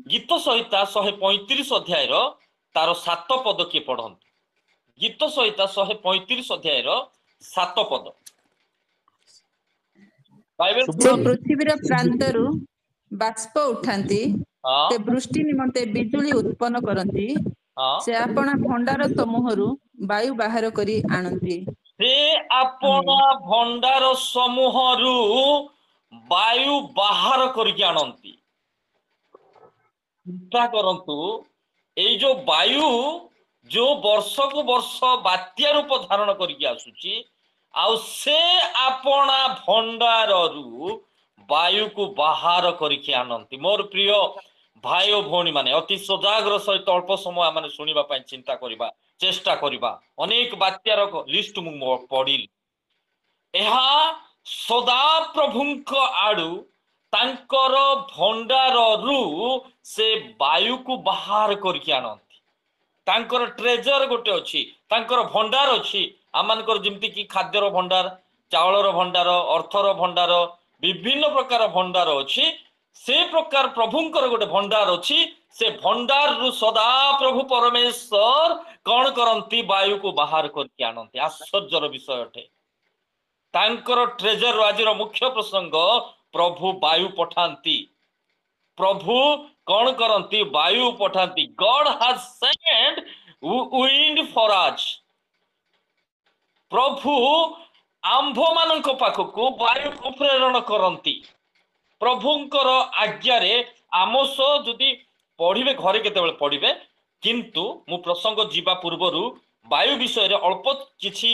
गीत संहिता 135 अध्याय तार 7 पद किए पढ़ंतु। गीत संहिता 135 अध्याय 7 पद। बाइबल से पृथ्वीर प्रांतरु बाष्प उठांती, से वृष्टि निमंते बिजुली उत्पन्न करंती, से आपना भंडार समूहरु वायु बाहर करी आनंती। से आपना भंडार समूहरु वायु बाहर करके आनंती। चिंता करंतु ए जो वायु जो वर्ष को वर्ष बात्या रूप धारण करके आसुची आउ से आपना भंडाररू वायु को बाहर करके आनंती। मोर प्रिय भाई और भौणी माने अति सजागर सहित अल्प समय माने सुनिबा पई चिंता करिबा चेष्टा करिबा। अनेक बात्यार लिस्ट मु पढ़िली। एहा सदा प्रभुंक आडू तांकर भंडाररू से वायु को बाहर करके आनंती। तांकर ट्रेजर गोटे अच्छी तांकर भंडार अच्छी आमनकर जेमती कि खाद्यर भंडार चावलर भंडार अर्थर भंडार विभिन्न प्रकार भंडार अच्छी से प्रकार प्रभुंकर गोटे भंडार अच्छी। से भंडार रु सदा प्रभु परमेश्वर कौन करंती वायु को बाहर करके आनंती। आश्चर्यर विषय अटे। तांकर ट्रेजर आज मुख्य प्रसंग प्रभु वायु पठांती। प्रभु कौन करंती वायु पठांती। God has send wind for us. प्रभु आंभ मानक पाखकु वायु को प्रेरण करंती। प्रभुंकर आज्ञा रे आमोस जदि पढ़िबे घरे केतेबेले पढ़िबे किंतु मु प्रसंग जीवा पूर्वरु वायु विषय रे अल्प किछि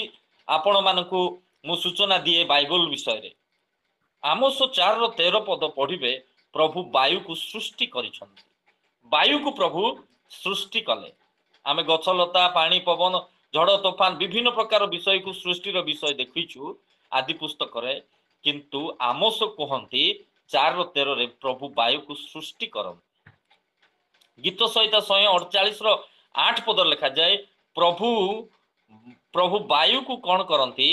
आपण मानकु मु सूचना दिए बाइबल विषय रे। आमोस 4:13 पद पढ़िबे प्रभु वायु को सृष्टि करिसंती। वायु को प्रभु सृष्टि कले। आमे गछलता पानी पवन झड़ तोफान विभिन्न प्रकार विषय को सृष्टि रो विषय देखिछु आदि पुस्तक रे किंतु आमोस कहंती 4:13 रे प्रभु वायु को सृष्टि करंती। गीत संहिता 148 8 पद लिखा जाए प्रभु वायु को कौन करंती।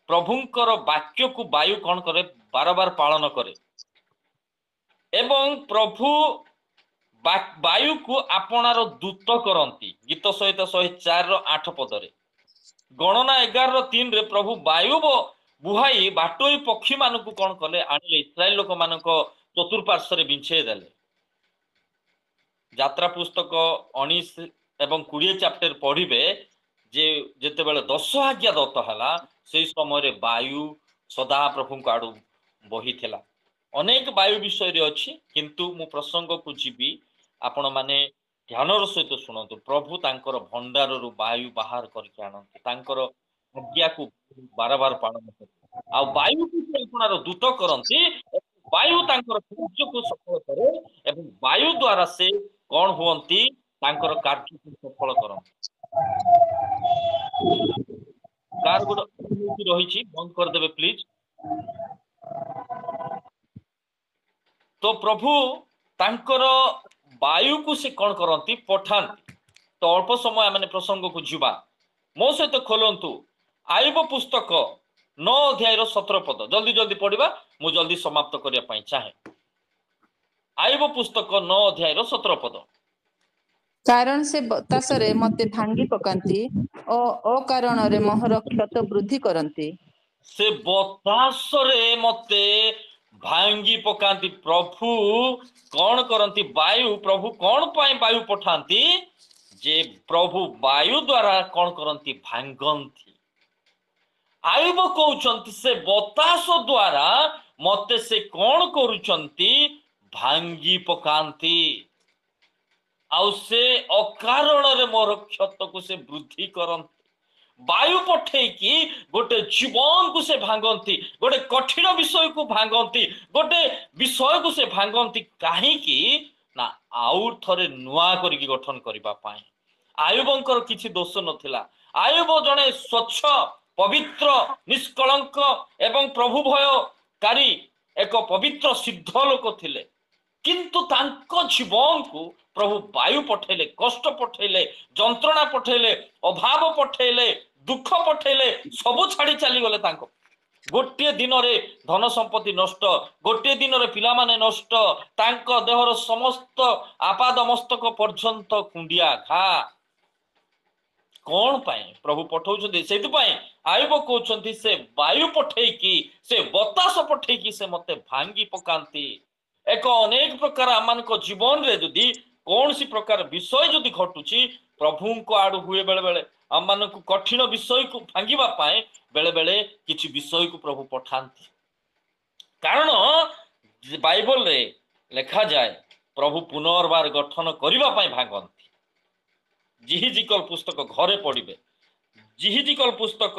प्रभुंकर वाक्य को वायु कौन करे बार बार पालन करे एवं प्रभु वायु को आपणार दूत करंती। गीत संहिता 104:8 पदरे। गणना 11:3 रे प्रभु वायु बुहाई बाटोई पक्षी मानक कौन कले आनिले इस्राएल लोक मानक चतुर्पार्श्व बिछे देले। यात्रा पुस्तक 19 एवं 20 चैप्टर पढ़िबे जे जेतेबेले 10 आज्ञा दत्त हला से समय रे वायु सदा प्रभु को आडू बही थिला। अनेक वायु विषय रे अछि किंतु मु प्रसंग को जीवी आपण माने ध्यानर सहित सुनंतु। प्रभु तांकर भंडार रु वायु बाहर करके आनंती। तांकर आज्ञा को बार बार पालन करते आ वायु को आपणार दूत करंती। वायु तांकर कार्य को सफल करे एवं वायु द्वारा से कौन हुअंती तांकर कार्य को सफल करंती। कार गुड रही बंद कर देबे प्लीज। तो प्रभु तांकर वायु को से कौन करंती पठांती। तो अल्प समय मैंने प्रसंग को जीवा मो सहित खोलंतु आयुब पुस्तक 9:17 पद। जल्दी जल्दी पढ़िबा मु जल्दी समाप्त करिया पई चाहे। आयुब पुस्तक 9:17 पद। कारण से बतास रे मते भांगी पकांती ओ अकारण रे मोहर क्षत वृद्धि करंती। से बतास रे मते भांगी पकांती। प्रभु कौन करंती वायु। प्रभु कौन पाई वायु पठांती जे प्रभु वायु द्वारा कौन करंती भांगंती। आयुब कहउचंती से बतास द्वारा मते से कौन करूचंती भांगी पकांती आउ से अकारण रे मोर क्षत को से वृद्धि करंती। वायु पठे कि गोटे जीवन को से भांगंती गोटे कठिन विषय को भांगंती गोटे विषय को से भांगंती काहेकि ना आउ थरे नुआ करिक गठन करिबा पाए। आयुबंकर किछि दोष नथिला। आयुब जने स्वच्छ पवित्र निष्कलंक एवं प्रभु भयकारी एक पवित्र सिद्ध लोक थिले किंतु तांको जीवन को प्रभु वायु पठेले कष्ट पठेले जंत्रणा पठेले अभाव पठेले दुख पठेले सब छाड़ी चली गले तांको गोटे दिन धन संपत्ति नष्ट, गोटे दिन पिला माने नष्ट, तांको देहर समस्त आपाद मस्तक पर्यंत कुंडिया घा कौन पाए प्रभु पठाउछन्ति सेति आयुब कहउछन्ति से वायु पठेकी से बतास पठेकी से मते भांगी पकांती। एक अनेक प्रकार आमानक जीवन रे जदि कौन सी प्रकार विषय जदि घटुची प्रभु को आड़ू हुए बेले बेले आम को कठिन विषय को भांगिबा पाए बेले बेले किछि विषय को प्रभु पठांती। कारण बाइबल रे लेखा जाए प्रभु पुनर्बार गठन करबा पाए भांगंती। जिहिजिकल पुस्तक घरे पढ़िबे, जिहिजिकल पुस्तक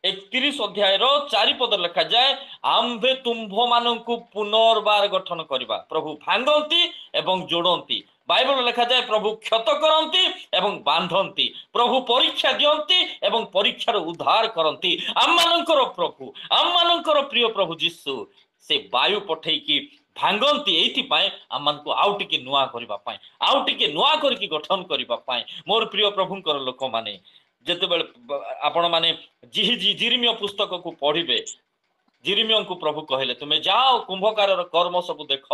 31 अध्याय 4 पद लिखा जाए आम्भे तुम्भ मानंकु पुनर्बार गठन करबा। प्रभु भांगंती एवं जोड़ंती। बाइबल लिखा जाए प्रभु क्षत करंती एवं बांधंती, प्रभु परीक्षा दियंती एवं परीक्षार उद्धार करंती। आम मानंकर प्रभु, आम मानंकर प्रिय प्रभु जीसु से वायु पठेकी भांगंती एइथिपाई आमको आउ टिके नुआ करबा पाए, आउ टिके नुआ करके गठन करबा पाए। मोर प्रिय प्रभुंकर लोक माने जेते बेले आपण माने जिरिमिय पुस्तक को पढ़िबे, जिरिमिय को प्रभु कहले तुमे जाओ कुंभकार कर्म सब देख।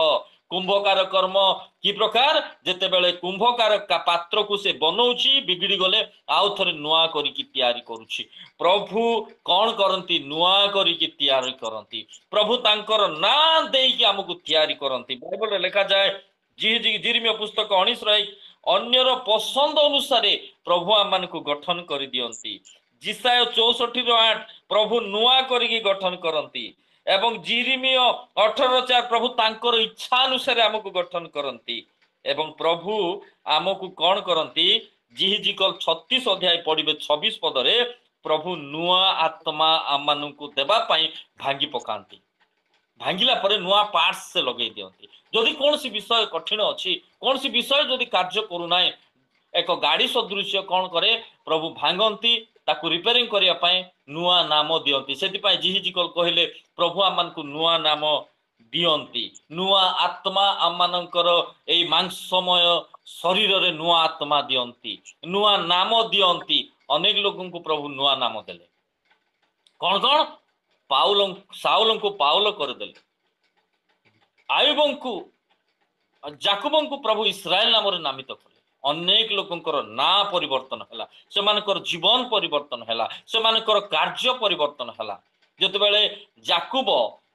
कुंभकार कर्म कि प्रकार जेते बेले कुंभकार का पात्र को से बनौची बिगड़ी गले आउ थरे नुआ करिकी तैयारी करूची। प्रभु कौन करंती नुआ करिकी तैयारी करंती। प्रभु तांकर ना देकी हमकु तैयारी करंती। बाइबल रे लिखा जाए जिरिमिय पुस्तक 19 अन्यर पसंद अनुसार प्रभु आम को गठन कर दियंती। जिसाय 64:8 प्रभु नुआ करिकी गठन करंती एवं जिरिमिय 18:4 प्रभु तांकर इच्छा अनुसार आमको गठन करंती। एवं प्रभु आमको कौन करंती जिहिजिकल 36 अध्याय पढ़िबे 26 पदरे प्रभु नुआ आत्मा आमको देबा पाई भांगी पकांती। भांगिला परे नुआ पार्ट्स से लगे दियंती। जदि कौन सी विषय कठिन अच्छी, कौन सी विषय जदि कार्य करूना एक गाड़ी सदृश कौन करे प्रभु भांगंती ताकू रिपेयरिंग करिया पाए नुआ नाम दियंती। सेतिपाई जिहिजिकल कहले प्रभु आमको नुआ नाम दियंती। नुआ आत्मा आमनकर एई मांसमय शरीर रे नुआ आत्मा दियंती, नुआ नाम दियंती। अनेक लोगों को प्रभु नुआ नाम देले। कौन कौन पाउल साउल को पाउल कर देले, आयुबं को जाकुबं को प्रभु इस्राएल नाम रे नामित कले। अनेक लोकंकर ना परिवर्तन हैला, सेमानकर जीवन परिवर्तन हैला, सेमानकर कार्य परिवर्तन हैला। जते बेले जाकुब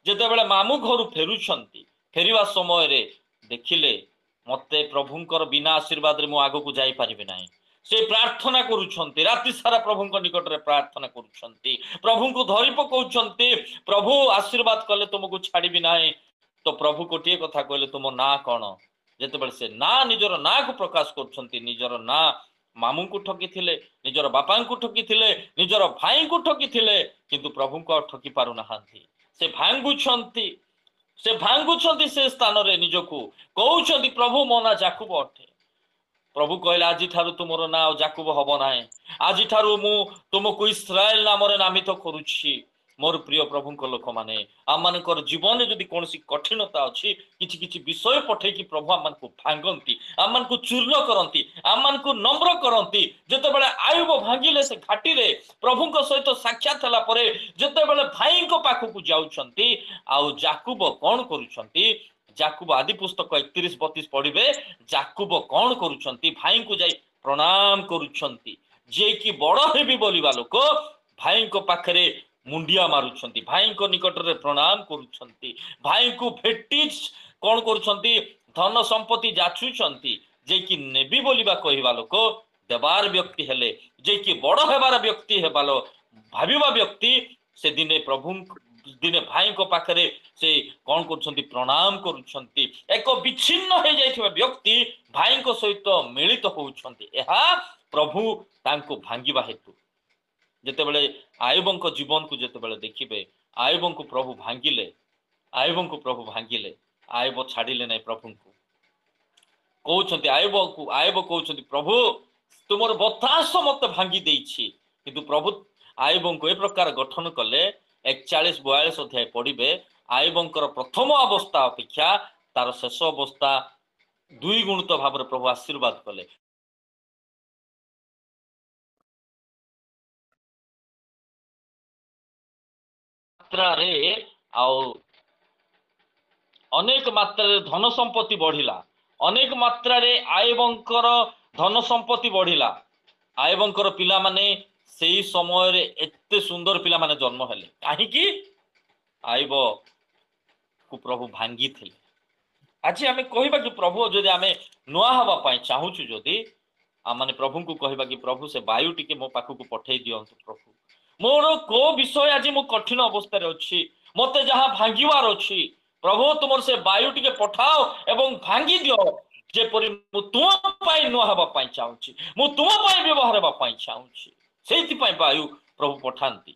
जते बेले मामू घर फेरुछंती फेरिवा समय रे देखिले मते प्रभुंकर बिना आशीर्वाद रे मु आगो को जाई परिबे नाही। से प्रार्थना करूछंती, राति सारा प्रभुंक निकट रे प्रार्थना करूछंती, प्रभु को धरि पकाउछंती। प्रभु आशीर्वाद कले तुमको छाड़ीबी नाही। तो प्रभु गोटे कथा कहले तुम ना कौन जेते से ना निजर ना को प्रकाश करछंती, निजर ना मामू को ठकी थिले, निजर बापा को ठकी थिले, निजर भाई को ठकी थिले, किंतु प्रभु को ठकी पारु नाहांती। से भांगुछंती, से भांगुछंती से स्थान रे निजको कहउछंती प्रभु मो ना जाकुब अटे। प्रभु कहले आज ठारू तुमरो ना जाकुब हबो नाही, आज ठारू मु तुमको इस्राएल नाम रे नामित करूछि। मोर प्रिय प्रभु लोक माने आम मानकर जीवन में जदि कौन सी कठिनता अच्छी किछि किछि विषय पठे कि प्रभु आम को भांगंती, आम को चूर्ण करंती, आम को नम्र करंती। जेते बेले आयुब भांगिले से घाटी रे प्रभु को सहित साक्षात हला परे जेते बेले भाई को पाखु को जाउछंती आउ जाकुब कौन करूछंती। जाकुब आदि पुस्तक 31-32 पढ़िबे जाकुब कौन करूछंती भाई को जाई प्रणाम करूछंती। जे कि बड़ हेबी बोलिबा लोक भाई को पाखरे मुंडिया मारुछंती, भाई को निकट रे प्रणाम करूछंती, भाई को भेटी कौन करूछंती धन संपत्ति जाचुछंती। जे कि नेबी बोलिबा कहिबा लोक देवार व्यक्ति हेले, जे कि बड़ हेबार व्यक्ति हेबालो भाबिबा व्यक्ति से दिने प्रभु दिने भाई को पाखरे से कौन करूछंती प्रणाम करूछंती। एक विच्छिन्न हो जाइथिबा व्यक्ति भाई को सहित मिलित होउछंती। एहा प्रभु तांको भांगिबा हेतु जेते बेले आयुबं को जीवन को जेते बेले देखिबे आयुबं को प्रभु भांगिले, आयुबं को प्रभु भांगिले, आयुब छाड़िले नहीं प्रभु को कहउछंती। आयुब कहउछंती प्रभु तुमर बतास मत भांगी देइछि, किंतु प्रभु आयुबं को ए प्रकार गठन कले 41-42 अध्याय पढ़िबे आयुबंकर प्रथम अवस्था अपेक्षा तार शेष अवस्था 2 गुणित भाव प्रभु आशीर्वाद कले। ମାତ୍ରାରେ ଆଉ ଅନେକ ମାତ୍ରାରେ ଧନ ସମ୍ପତ୍ତି ବଢିଲା, ଅନେକ ମାତ୍ରାରେ ଆୟବଙ୍କର ଧନ ସମ୍ପତ୍ତି ବଢିଲା। ଆୟବଙ୍କର ପିଲାମାନେ ସେଇ ସମୟରେ ଏତେ ସୁନ୍ଦର ପିଲାମାନେ ଜନ୍ମ ହେଲେ, କାହିଁକି? ଆୟବ କୁ ପ୍ରଭୁ ଭାଙ୍ଗିଥିଲେ। ଆଜି ଆମେ କହିବା କି ପ୍ରଭୁ ଯଦି ଆମେ ନୂଆ ହେବା ପାଇଁ ଚାହୁଁଛୁ, ଯଦି ଆମେ ପ୍ରଭୁଙ୍କୁ କହିବା କି ପ୍ରଭୁ ସେ ବାୟୁ ଟିକେ ମୋ ପାଖକୁ ପଠେଇ ଦିଅନ୍ତୁ, ପ୍ରଭୁ ମୋର କୋଉ ବିଷୟ ଆଜି ମୁଁ କଠିନ ଅବସ୍ଥାରେ ଅଛି, ମତେ ଯାହା ଭାଙ୍ଗିବାର ଅଛି, ପ୍ରଭୁ ତୁମର ସେ ବାୟୁ ଟିକେ ପଠାଅ ଏବଂ ଭାଙ୍ଗି ଦିଅ, ଯେପରି ମୁଁ ତୁମ ପାଇଁ ନୂଆ ହେବା ପାଇଁ ଚାହୁଁଛି, ମୁଁ ତୁମ ପାଇଁ ବ୍ୟବହାର ହେବା ପାଇଁ ଚାହୁଁଛି। ସେଇଥିପାଇଁ ବାୟୁ ପ୍ରଭୁ ପଠାନ୍ତି।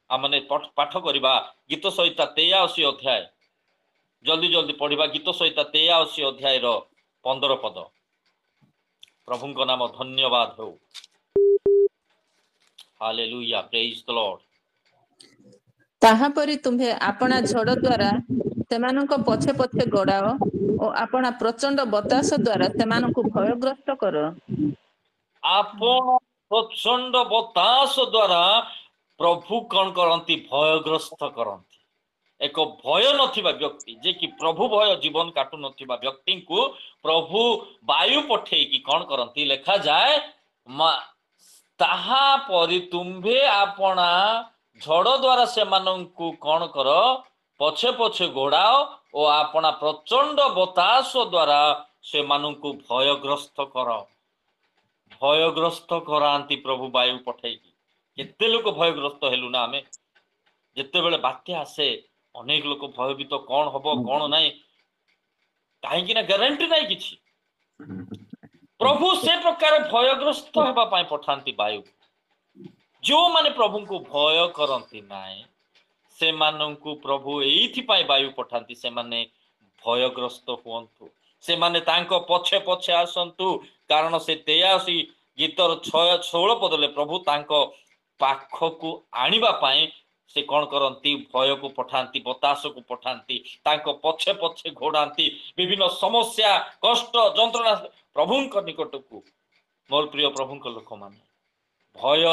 ଆମେ ପାଠ କରିବା ଗୀତ ସଂହିତା 83 ଅଧ୍ୟାୟ, ଜଲ୍ଦି ଜଲ୍ଦି ପଢିବା ଗୀତ ସଂହିତା 83 ଅଧ୍ୟାୟର 15 ପଦ। ପ୍ରଭୁଙ୍କ ନାମ ଧନ୍ୟବାଦ ହେଉ। ହାଲେଲୁୟା, ପ୍ରେଜ୍ ଦ ଲର୍ଡ। ତାହାପରି ତୁମ୍ଭେ ଆପଣା ଝଡ଼ ଦ୍ୱାରା ସେମାନଙ୍କ ପଛେ ପଛେ ଗୋଡ଼ାଅ ଓ ଆପଣା ପ୍ରଚଣ୍ଡ ବତାସ ଦ୍ୱାରା ସେମାନଙ୍କୁ ଭୟଗ୍ରସ୍ତ କର। ଆପଣ ପ୍ରଚଣ୍ଡ ବତାସ ଦ୍ୱାରା ପ୍ରଭୁ କଣ କରନ୍ତି? ଭୟଗ୍ରସ୍ତ କରନ୍ତି। ଏକ ଭୟ ନଥିବା ବ୍ୟକ୍ତି, ଯେ କି ପ୍ରଭୁ ଭୟ ଜୀବନ କାଟୁ ନଥିବା ବ୍ୟକ୍ତିଙ୍କୁ ପ୍ରଭୁ ବାୟୁ ପଠେଇକି କଣ କରନ୍ତି? ଲେଖାଯାଏ, ତାହାପରି ତୁମ୍ଭେ ଆପଣା ଝଡ଼ ଦ୍ୱାରା ସେମାନଙ୍କୁ କଣ କର? ପଛେ ପଛେ ଗୋଡ଼ାଅ ଓ ଆପଣା ପ୍ରଚଣ୍ଡ ବତାସ ଦ୍ୱାରା ସେମାନଙ୍କୁ ଭୟଗ୍ରସ୍ତ କର। ଭୟଗ୍ରସ୍ତ କରାନ୍ତି ପ୍ରଭୁ ବାୟୁ ପଠେଇକି। କେତେ ଲୋକ ଭୟଗ୍ରସ୍ତ ହେଲୁ ନା ଆମେ। ଯେତେବେଳେ ବାତ୍ୟା ଆସେ ଅନେକ ଲୋକ ଭୟଭୀତ, କଣ ହବ କଣ ନାହିଁ, କାହିଁକି ନା ଗ୍ୟାରେଣ୍ଟି ନାହିଁ କିଛି। ପ୍ରଭୁ ସେ ପ୍ରକାର ଭୟଗ୍ରସ୍ତ ହେବା ପାଇଁ ପଠାନ୍ତି ବାୟୁ। ଯେଉଁମାନେ ପ୍ରଭୁଙ୍କୁ ଭୟ କରନ୍ତି ନାହିଁ ସେମାନଙ୍କୁ ପ୍ରଭୁ ଏଇଥିପାଇଁ ବାୟୁ ପଠାନ୍ତି, ସେମାନେ ଭୟଗ୍ରସ୍ତ ହୁଅନ୍ତୁ, ସେମାନେ ତାଙ୍କ ପଛେ ପଛେ ଆସନ୍ତୁ। କାରଣ ସେ 83 ଗୀତର 16 ପଦରେ ପ୍ରଭୁ ତାଙ୍କ ପାଖକୁ ଆଣିବା ପାଇଁ ସେ କଣ କରନ୍ତି? ଭୟକୁ ପଠାନ୍ତି, ବତାସକୁ ପଠାନ୍ତି, ତାଙ୍କ ପଛେ ପଛେ ଘୋଡ଼ାନ୍ତି। ବିଭିନ୍ନ ସମସ୍ୟା, କଷ୍ଟ, ଯନ୍ତ୍ରଣା ପ୍ରଭୁଙ୍କ ନିକଟକୁ। ମୋର ପ୍ରିୟ ପ୍ରଭୁଙ୍କ ଲୋକମାନେ, ଭୟ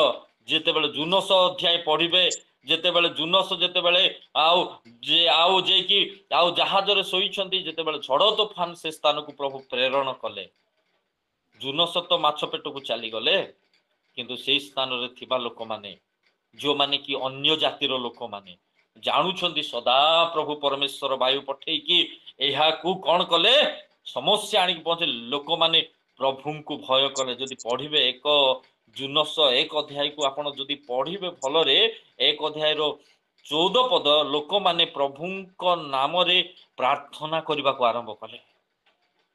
ଯେତେବେଳେ ଜୁନସ ଅଧ୍ୟାୟ ପଢିବେ, ଯେତେବେଳେ ଜୁନସ ଯେତେବେଳେ ଆଉ ଯାଇକି ଆଉ ଜାହାଜରେ ଶୋଇଛନ୍ତି, ଯେତେବେଳେ ଝଡ଼ ତୋଫାନ ସେ ସ୍ଥାନକୁ ପ୍ରଭୁ ପ୍ରେରଣ କଲେ, ଜୁନସ ତ ମାଛ ପେଟକୁ ଚାଲିଗଲେ, କିନ୍ତୁ ସେଇ ସ୍ଥାନରେ ଥିବା ଲୋକମାନେ, ଯେଉଁମାନେ କି ଅନ୍ୟ ଜାତିର ଲୋକମାନେ ଜାଣୁଛନ୍ତି ସଦା ପ୍ରଭୁ ପରମେଶ୍ୱର ବାୟୁ ପଠେଇକି ଏହାକୁ କଣ କଲେ? ସମସ୍ୟା ଆଣିକି ପହଞ୍ଚିଲେ। ଲୋକମାନେ ପ୍ରଭୁଙ୍କୁ ଭୟ କଲେ। ଯଦି ପଢିବେ ଜୁନସ 1 ଅଧ୍ୟାୟକୁ ଆପଣ ଯଦି ପଢିବେ ଭଲରେ, 1 ଅଧ୍ୟାୟର 14 ପଦ, ଲୋକମାନେ ପ୍ରଭୁଙ୍କ ନାମରେ ପ୍ରାର୍ଥନା କରିବାକୁ ଆରମ୍ଭ କଲେ।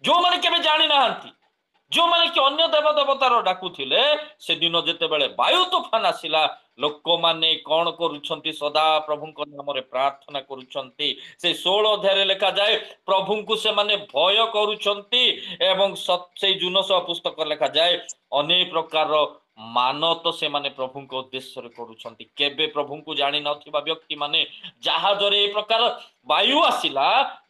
ଯେଉଁମାନେ କେବେ ଜାଣି ନାହାନ୍ତି, ଯେଉଁମାନେ କି ଅନ୍ୟ ଦେବତାର ଡାକୁଥିଲେ, ସେଦିନ ଯେତେବେଳେ ବାୟୁ ତୋଫାନ ଆସିଲା, ଲୋକମାନେ କଣ କରୁଛନ୍ତି? ସଦା ପ୍ରଭୁଙ୍କ ନାମରେ ପ୍ରାର୍ଥନା କରୁଛନ୍ତି। ସେ 16 ଅଧ୍ୟାୟରେ ଲେଖାଯାଏ, ପ୍ରଭୁଙ୍କୁ ସେମାନେ ଭୟ କରୁଛନ୍ତି। ଏବଂ ସେଇ ଜୁନସ ପୁସ୍ତକ ଲେଖାଯାଏ, ଅନେକ ପ୍ରକାର ମାନତ ସେମାନେ ପ୍ରଭୁଙ୍କ ଉଦ୍ଦେଶ୍ୟରେ କରୁଛନ୍ତି। କେବେ ପ୍ରଭୁଙ୍କୁ ଜାଣିନଥିବା ବ୍ୟକ୍ତି ମାନେ ଜାହାଜରେ ଏ ପ୍ରକାର ବାୟୁ ଆସିଲା,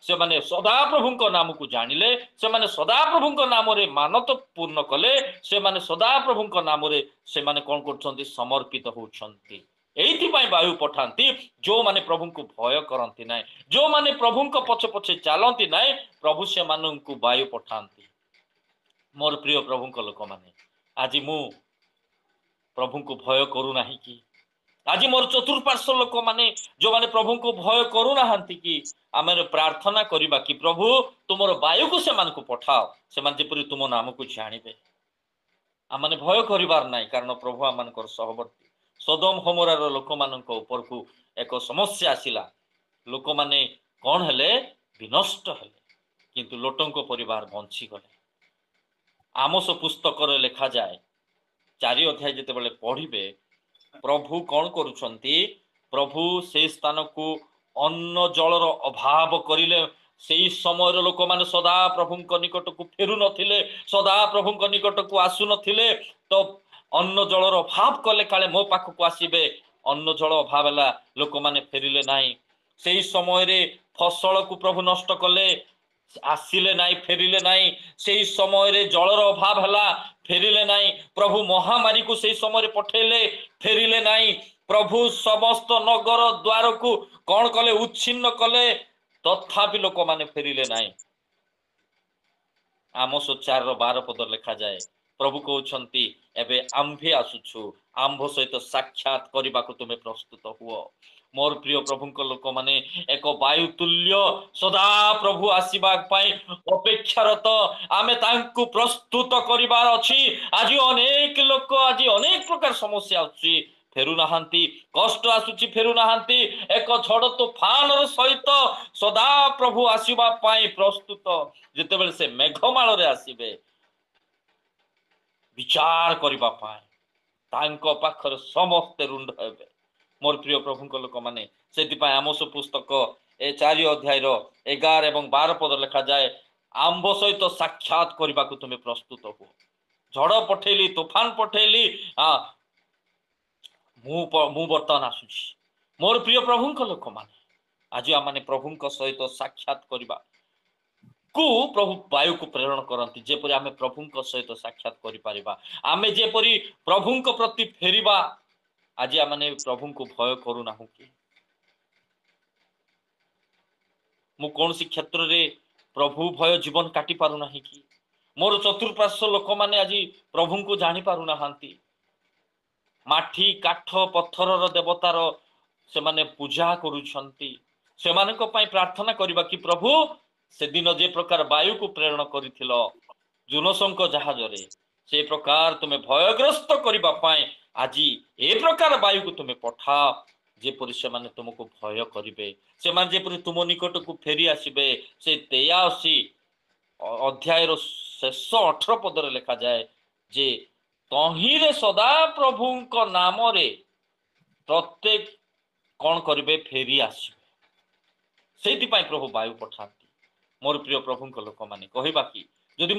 ସେମାନେ ସଦାପ୍ରଭୁଙ୍କ ନାମକୁ ଜାଣିଲେ, ସେମାନେ ସଦାପ୍ରଭୁଙ୍କ ନାମରେ ମାନତ ପୂର୍ଣ୍ଣ କଲେ, ସେମାନେ ସଦାପ୍ରଭୁଙ୍କ ନାମରେ ସେମାନେ କଣ କରୁଛନ୍ତି? ସମର୍ପିତ ହଉଛନ୍ତି। ଏଇଥିପାଇଁ ବାୟୁ ପଠାନ୍ତି। ଯେଉଁମାନେ ପ୍ରଭୁଙ୍କୁ ଭୟ କରନ୍ତି ନାହିଁ, ଯେଉଁମାନେ ପ୍ରଭୁଙ୍କ ପଛେ ପଛେ ଚାଲନ୍ତି ନାହିଁ, ପ୍ରଭୁ ସେମାନଙ୍କୁ ବାୟୁ ପଠାନ୍ତି। ମୋର ପ୍ରିୟ ପ୍ରଭୁଙ୍କ ଲୋକମାନେ, ଆଜି ମୁଁ ପ୍ରଭୁଙ୍କୁ ଭୟ କରୁନାହିଁ କି? ଆଜି ମୋର ଚତୁଃପାର୍ଶ୍ୱ ଲୋକମାନେ ଯେଉଁମାନେ ପ୍ରଭୁଙ୍କୁ ଭୟ କରୁନାହାନ୍ତି କି, ଆମେ ପ୍ରାର୍ଥନା କରିବା କି ପ୍ରଭୁ ତୁମର ବାୟୁକୁ ସେମାନଙ୍କୁ ପଠାଅ, ସେମାନେ ଯେପରି ତୁମ ନାମକୁ ଜାଣିବେ। ଆମେ ଭୟ କରିବାର ନାହିଁ, କାରଣ ପ୍ରଭୁ ଆମମାନଙ୍କର ସହବର୍ତ୍ତୀ। ସୋଦମ ଗମୋରାର ଲୋକମାନଙ୍କ ଉପରକୁ ଏକ ସମସ୍ୟା ଆସିଲା। ଲୋକମାନେ କଣ ହେଲେ? ବିନଷ୍ଟ ହେଲେ, କିନ୍ତୁ ଲୋଟଙ୍କ ପରିବାର ବଞ୍ଚିଗଲେ। ଆମୋସ ପୁସ୍ତକରେ ଲେଖାଯାଏ, 4 ଅଧ୍ୟାୟ ଯେତେବେଳେ ପଢିବେ, ପ୍ରଭୁ କଣ କରୁଛନ୍ତି? ପ୍ରଭୁ ସେଇ ସ୍ଥାନକୁ ଅନ୍ନ ଜଳର ଅଭାବ କରିଲେ। ସେଇ ସମୟରେ ଲୋକମାନେ ସଦା ପ୍ରଭୁଙ୍କ ନିକଟକୁ ଫେରୁ ନଥିଲେ, ସଦା ପ୍ରଭୁଙ୍କ ନିକଟକୁ ଆସୁନଥିଲେ। ତ ଅନ୍ନ ଜଳର ଅଭାବ କଲେ, କାଳେ ମୋ ପାଖକୁ ଆସିବେ। ଅନ୍ନ ଜଳ ଅଭାବ ହେଲା, ଲୋକମାନେ ଫେରିଲେ ନାହିଁ। ସେଇ ସମୟରେ ଫସଲକୁ ପ୍ରଭୁ ନଷ୍ଟ କଲେ। ଆସିଲେ ନାହିଁ, ଫେରିଲେ ନାହିଁ। ସେଇ ସମୟରେ ଜଳର ଅଭାବ ହେଲା, ଫେରିଲେ ନାହିଁ। ପ୍ରଭୁ ମହାମାରୀକୁ ସେଇ ସମୟରେ ପଠେଇଲେ, ଫେରିଲେ ନାହିଁ। ପ୍ରଭୁ ସମସ୍ତ ନଗର ଦ୍ୱାରକୁ କଣ କଲେ? ଉଚ୍ଛିନ୍ନ କଲେ, ତଥାପି ଲୋକମାନେ ଫେରିଲେ ନାହିଁ। ଆମୋସ 4:12 ଲେଖାଯାଏ, ପ୍ରଭୁ କହୁଛନ୍ତି ଏବେ ଆମ୍ଭେ ଆସୁଛୁ, ଆମ୍ଭ ସହିତ ସାକ୍ଷାତ କରିବାକୁ ତୁମେ ପ୍ରସ୍ତୁତ ହୁଅ। ମୋର ପ୍ରିୟ ପ୍ରଭୁଙ୍କ ଲୋକମାନେ, ଏକ ବାୟୁ ତୁଲ୍ୟ ସଦା ପ୍ରଭୁ ଆସିବା ପାଇଁ ଅପେକ୍ଷାରତ। ଆମେ ତାଙ୍କୁ ପ୍ରସ୍ତୁତ କରିବାର ଅଛି। ଆଜି ଅନେକ ଲୋକ, ଆଜି ଅନେକ ପ୍ରକାର ସମସ୍ୟା ଆସୁଛି, ଫେରୁନାହାନ୍ତି। କଷ୍ଟ ଆସୁଛି, ଫେରୁନାହାନ୍ତି। ଏକ ଝଡ଼ ତୁଫାନର ସହିତ ସଦା ପ୍ରଭୁ ଆସିବା ପାଇଁ ପ୍ରସ୍ତୁତ। ଯେତେବେଳେ ସେ ମେଘମାଳରେ ଆସିବେ ବିଚାର କରିବା ପାଇଁ, ତାଙ୍କ ପାଖରେ ସମସ୍ତେ ରୁଣ୍ଡ ହେବେ। ମୋର ପ୍ରିୟ ପ୍ରଭୁଙ୍କ ଲୋକମାନେ, ସେଥିପାଇଁ ଆମୋସ ପୁସ୍ତକ 4:11 ଏବଂ 12 ଲେଖାଯାଏ, ଆମ୍ଭ ସହିତ ସାକ୍ଷାତ କରିବାକୁ ତୁମେ ପ୍ରସ୍ତୁତ ହୁଅ। ଝଡ଼ ପଠେଇଲି, ତୁଫାନ ପଠେଇଲି, ମୁଁ ବର୍ତ୍ତମାନ ଆସୁଛି। ମୋର ପ୍ରିୟ ପ୍ରଭୁଙ୍କ ଲୋକମାନେ, ଆଜି ଆମେ ପ୍ରଭୁଙ୍କ ସହିତ ସାକ୍ଷାତ କରିବା କୁ ପ୍ରଭୁ ବାୟୁକୁ ପ୍ରେରଣ କରନ୍ତି, ଯେପରି ଆମେ ପ୍ରଭୁଙ୍କ ସହିତ ସାକ୍ଷାତ କରିପାରିବା, ଆମେ ଯେପରି ପ୍ରଭୁଙ୍କ ପ୍ରତି ଫେରିବା। ଆଜି ଆମେ ପ୍ରଭୁଙ୍କୁ ଭୟ କରୁନାହୁଁ କି? ମୁଁ କୌଣସି କ୍ଷେତ୍ରରେ ପ୍ରଭୁ ଭୟ ଜୀବନ କାଟି ପାରୁନାହିଁ କି? ମୋର ଚତୁଃପାର୍ଶ୍ୱ ଲୋକମାନେ ଆଜି ପ୍ରଭୁଙ୍କୁ ଜାଣି ପାରୁନାହାନ୍ତି। ମାଟି, କାଠ, ପଥରର ଦେବତାର ସେମାନେ ପୂଜା କରୁଛନ୍ତି। ସେମାନଙ୍କ ପାଇଁ ପ୍ରାର୍ଥନା କରିବା କି ପ୍ରଭୁ, ସେଦିନ ଯେ ପ୍ରକାର ବାୟୁକୁ ପ୍ରେରଣ କରିଥିଲ ଜୁନସଙ୍କ ଜାହାଜରେ, ସେ ପ୍ରକାର ତୁମେ ଭୟଗ୍ରସ୍ତ କରିବା ପାଇଁ ଆଜି ଏ ପ୍ରକାର ବାୟୁକୁ ତୁମେ ପଠାଅ, ଯେପରି ସେମାନେ ତୁମକୁ ଭୟ କରିବେ, ସେମାନେ ଯେପରି ତୁମ ନିକଟକୁ ଫେରି ଆସିବେ। ସେ 83 ଅଧ୍ୟାୟର ଶେଷ 18 ଲେଖାଯାଏ ଯେ ତହିଁରେ ସଦା ପ୍ରଭୁଙ୍କ ନାମରେ ପ୍ରତ୍ୟେକ କଣ କରିବେ? ଫେରି ଆସିବେ। ସେଇଥିପାଇଁ ପ୍ରଭୁ ବାୟୁ ପଠାନ୍ତି। ମୋର ପ୍ରିୟ ପ୍ରଭୁଙ୍କ ଲୋକମାନେ, କହିବା କି ଯଦି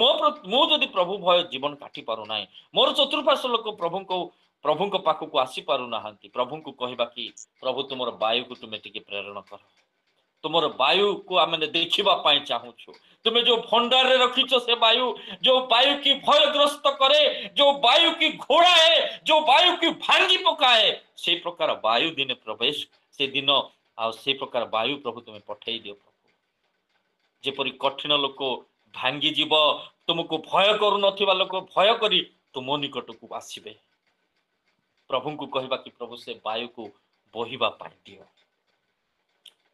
ମୁଁ ଯଦି ପ୍ରଭୁ ଭୟ ଜୀବନ କାଟି ପାରୁନାହିଁ, ମୋର ଚତୁଃପାର୍ଶ୍ୱ ଲୋକ ପ୍ରଭୁଙ୍କ ପାଖକୁ ଆସି ପାରୁନାହାନ୍ତି, ପ୍ରଭୁଙ୍କୁ କହିବା କି ପ୍ରଭୁ ତୁମର ବାୟୁକୁ ତୁମେ ଟିକେ ପ୍ରେରଣ କର। ତୁମର ବାୟୁକୁ ଆମେ ଦେଖିବା ପାଇଁ ଚାହୁଁଛୁ। ତୁମେ ଯୋଉ ଭଣ୍ଡାରରେ ରଖିଛ ସେ ବାୟୁ, ଯୋଉ ବାୟୁ କି ଭୟଗ୍ରସ୍ତ କରେ, ଯୋଉ ବାୟୁ କି ଘୋଡ଼ାଏ, ଯୋଉ ବାୟୁ କି ଭାଙ୍ଗି ପକାଏ, ସେଇ ପ୍ରକାର ବାୟୁ ଦିନେ ପ୍ରବେଶ, ସେ ଦିନ ଆଉ ସେଇ ପ୍ରକାର ବାୟୁ ପ୍ରଭୁ ତୁମେ ପଠେଇ ଦିଅ ପ୍ରଭୁ। ଯେପରି କଠିନ ଲୋକ ଭାଙ୍ଗିଯିବ, ତୁମକୁ ଭୟ କରୁନଥିବା ଲୋକ ଭୟ କରି ତୁମ ନିକଟକୁ ଆସିବେ। ପ୍ରଭୁଙ୍କୁ କହିବା କି ପ୍ରଭୁ ସେ ବାୟୁକୁ ବହିବା ପାଇଁ ଦିଅ।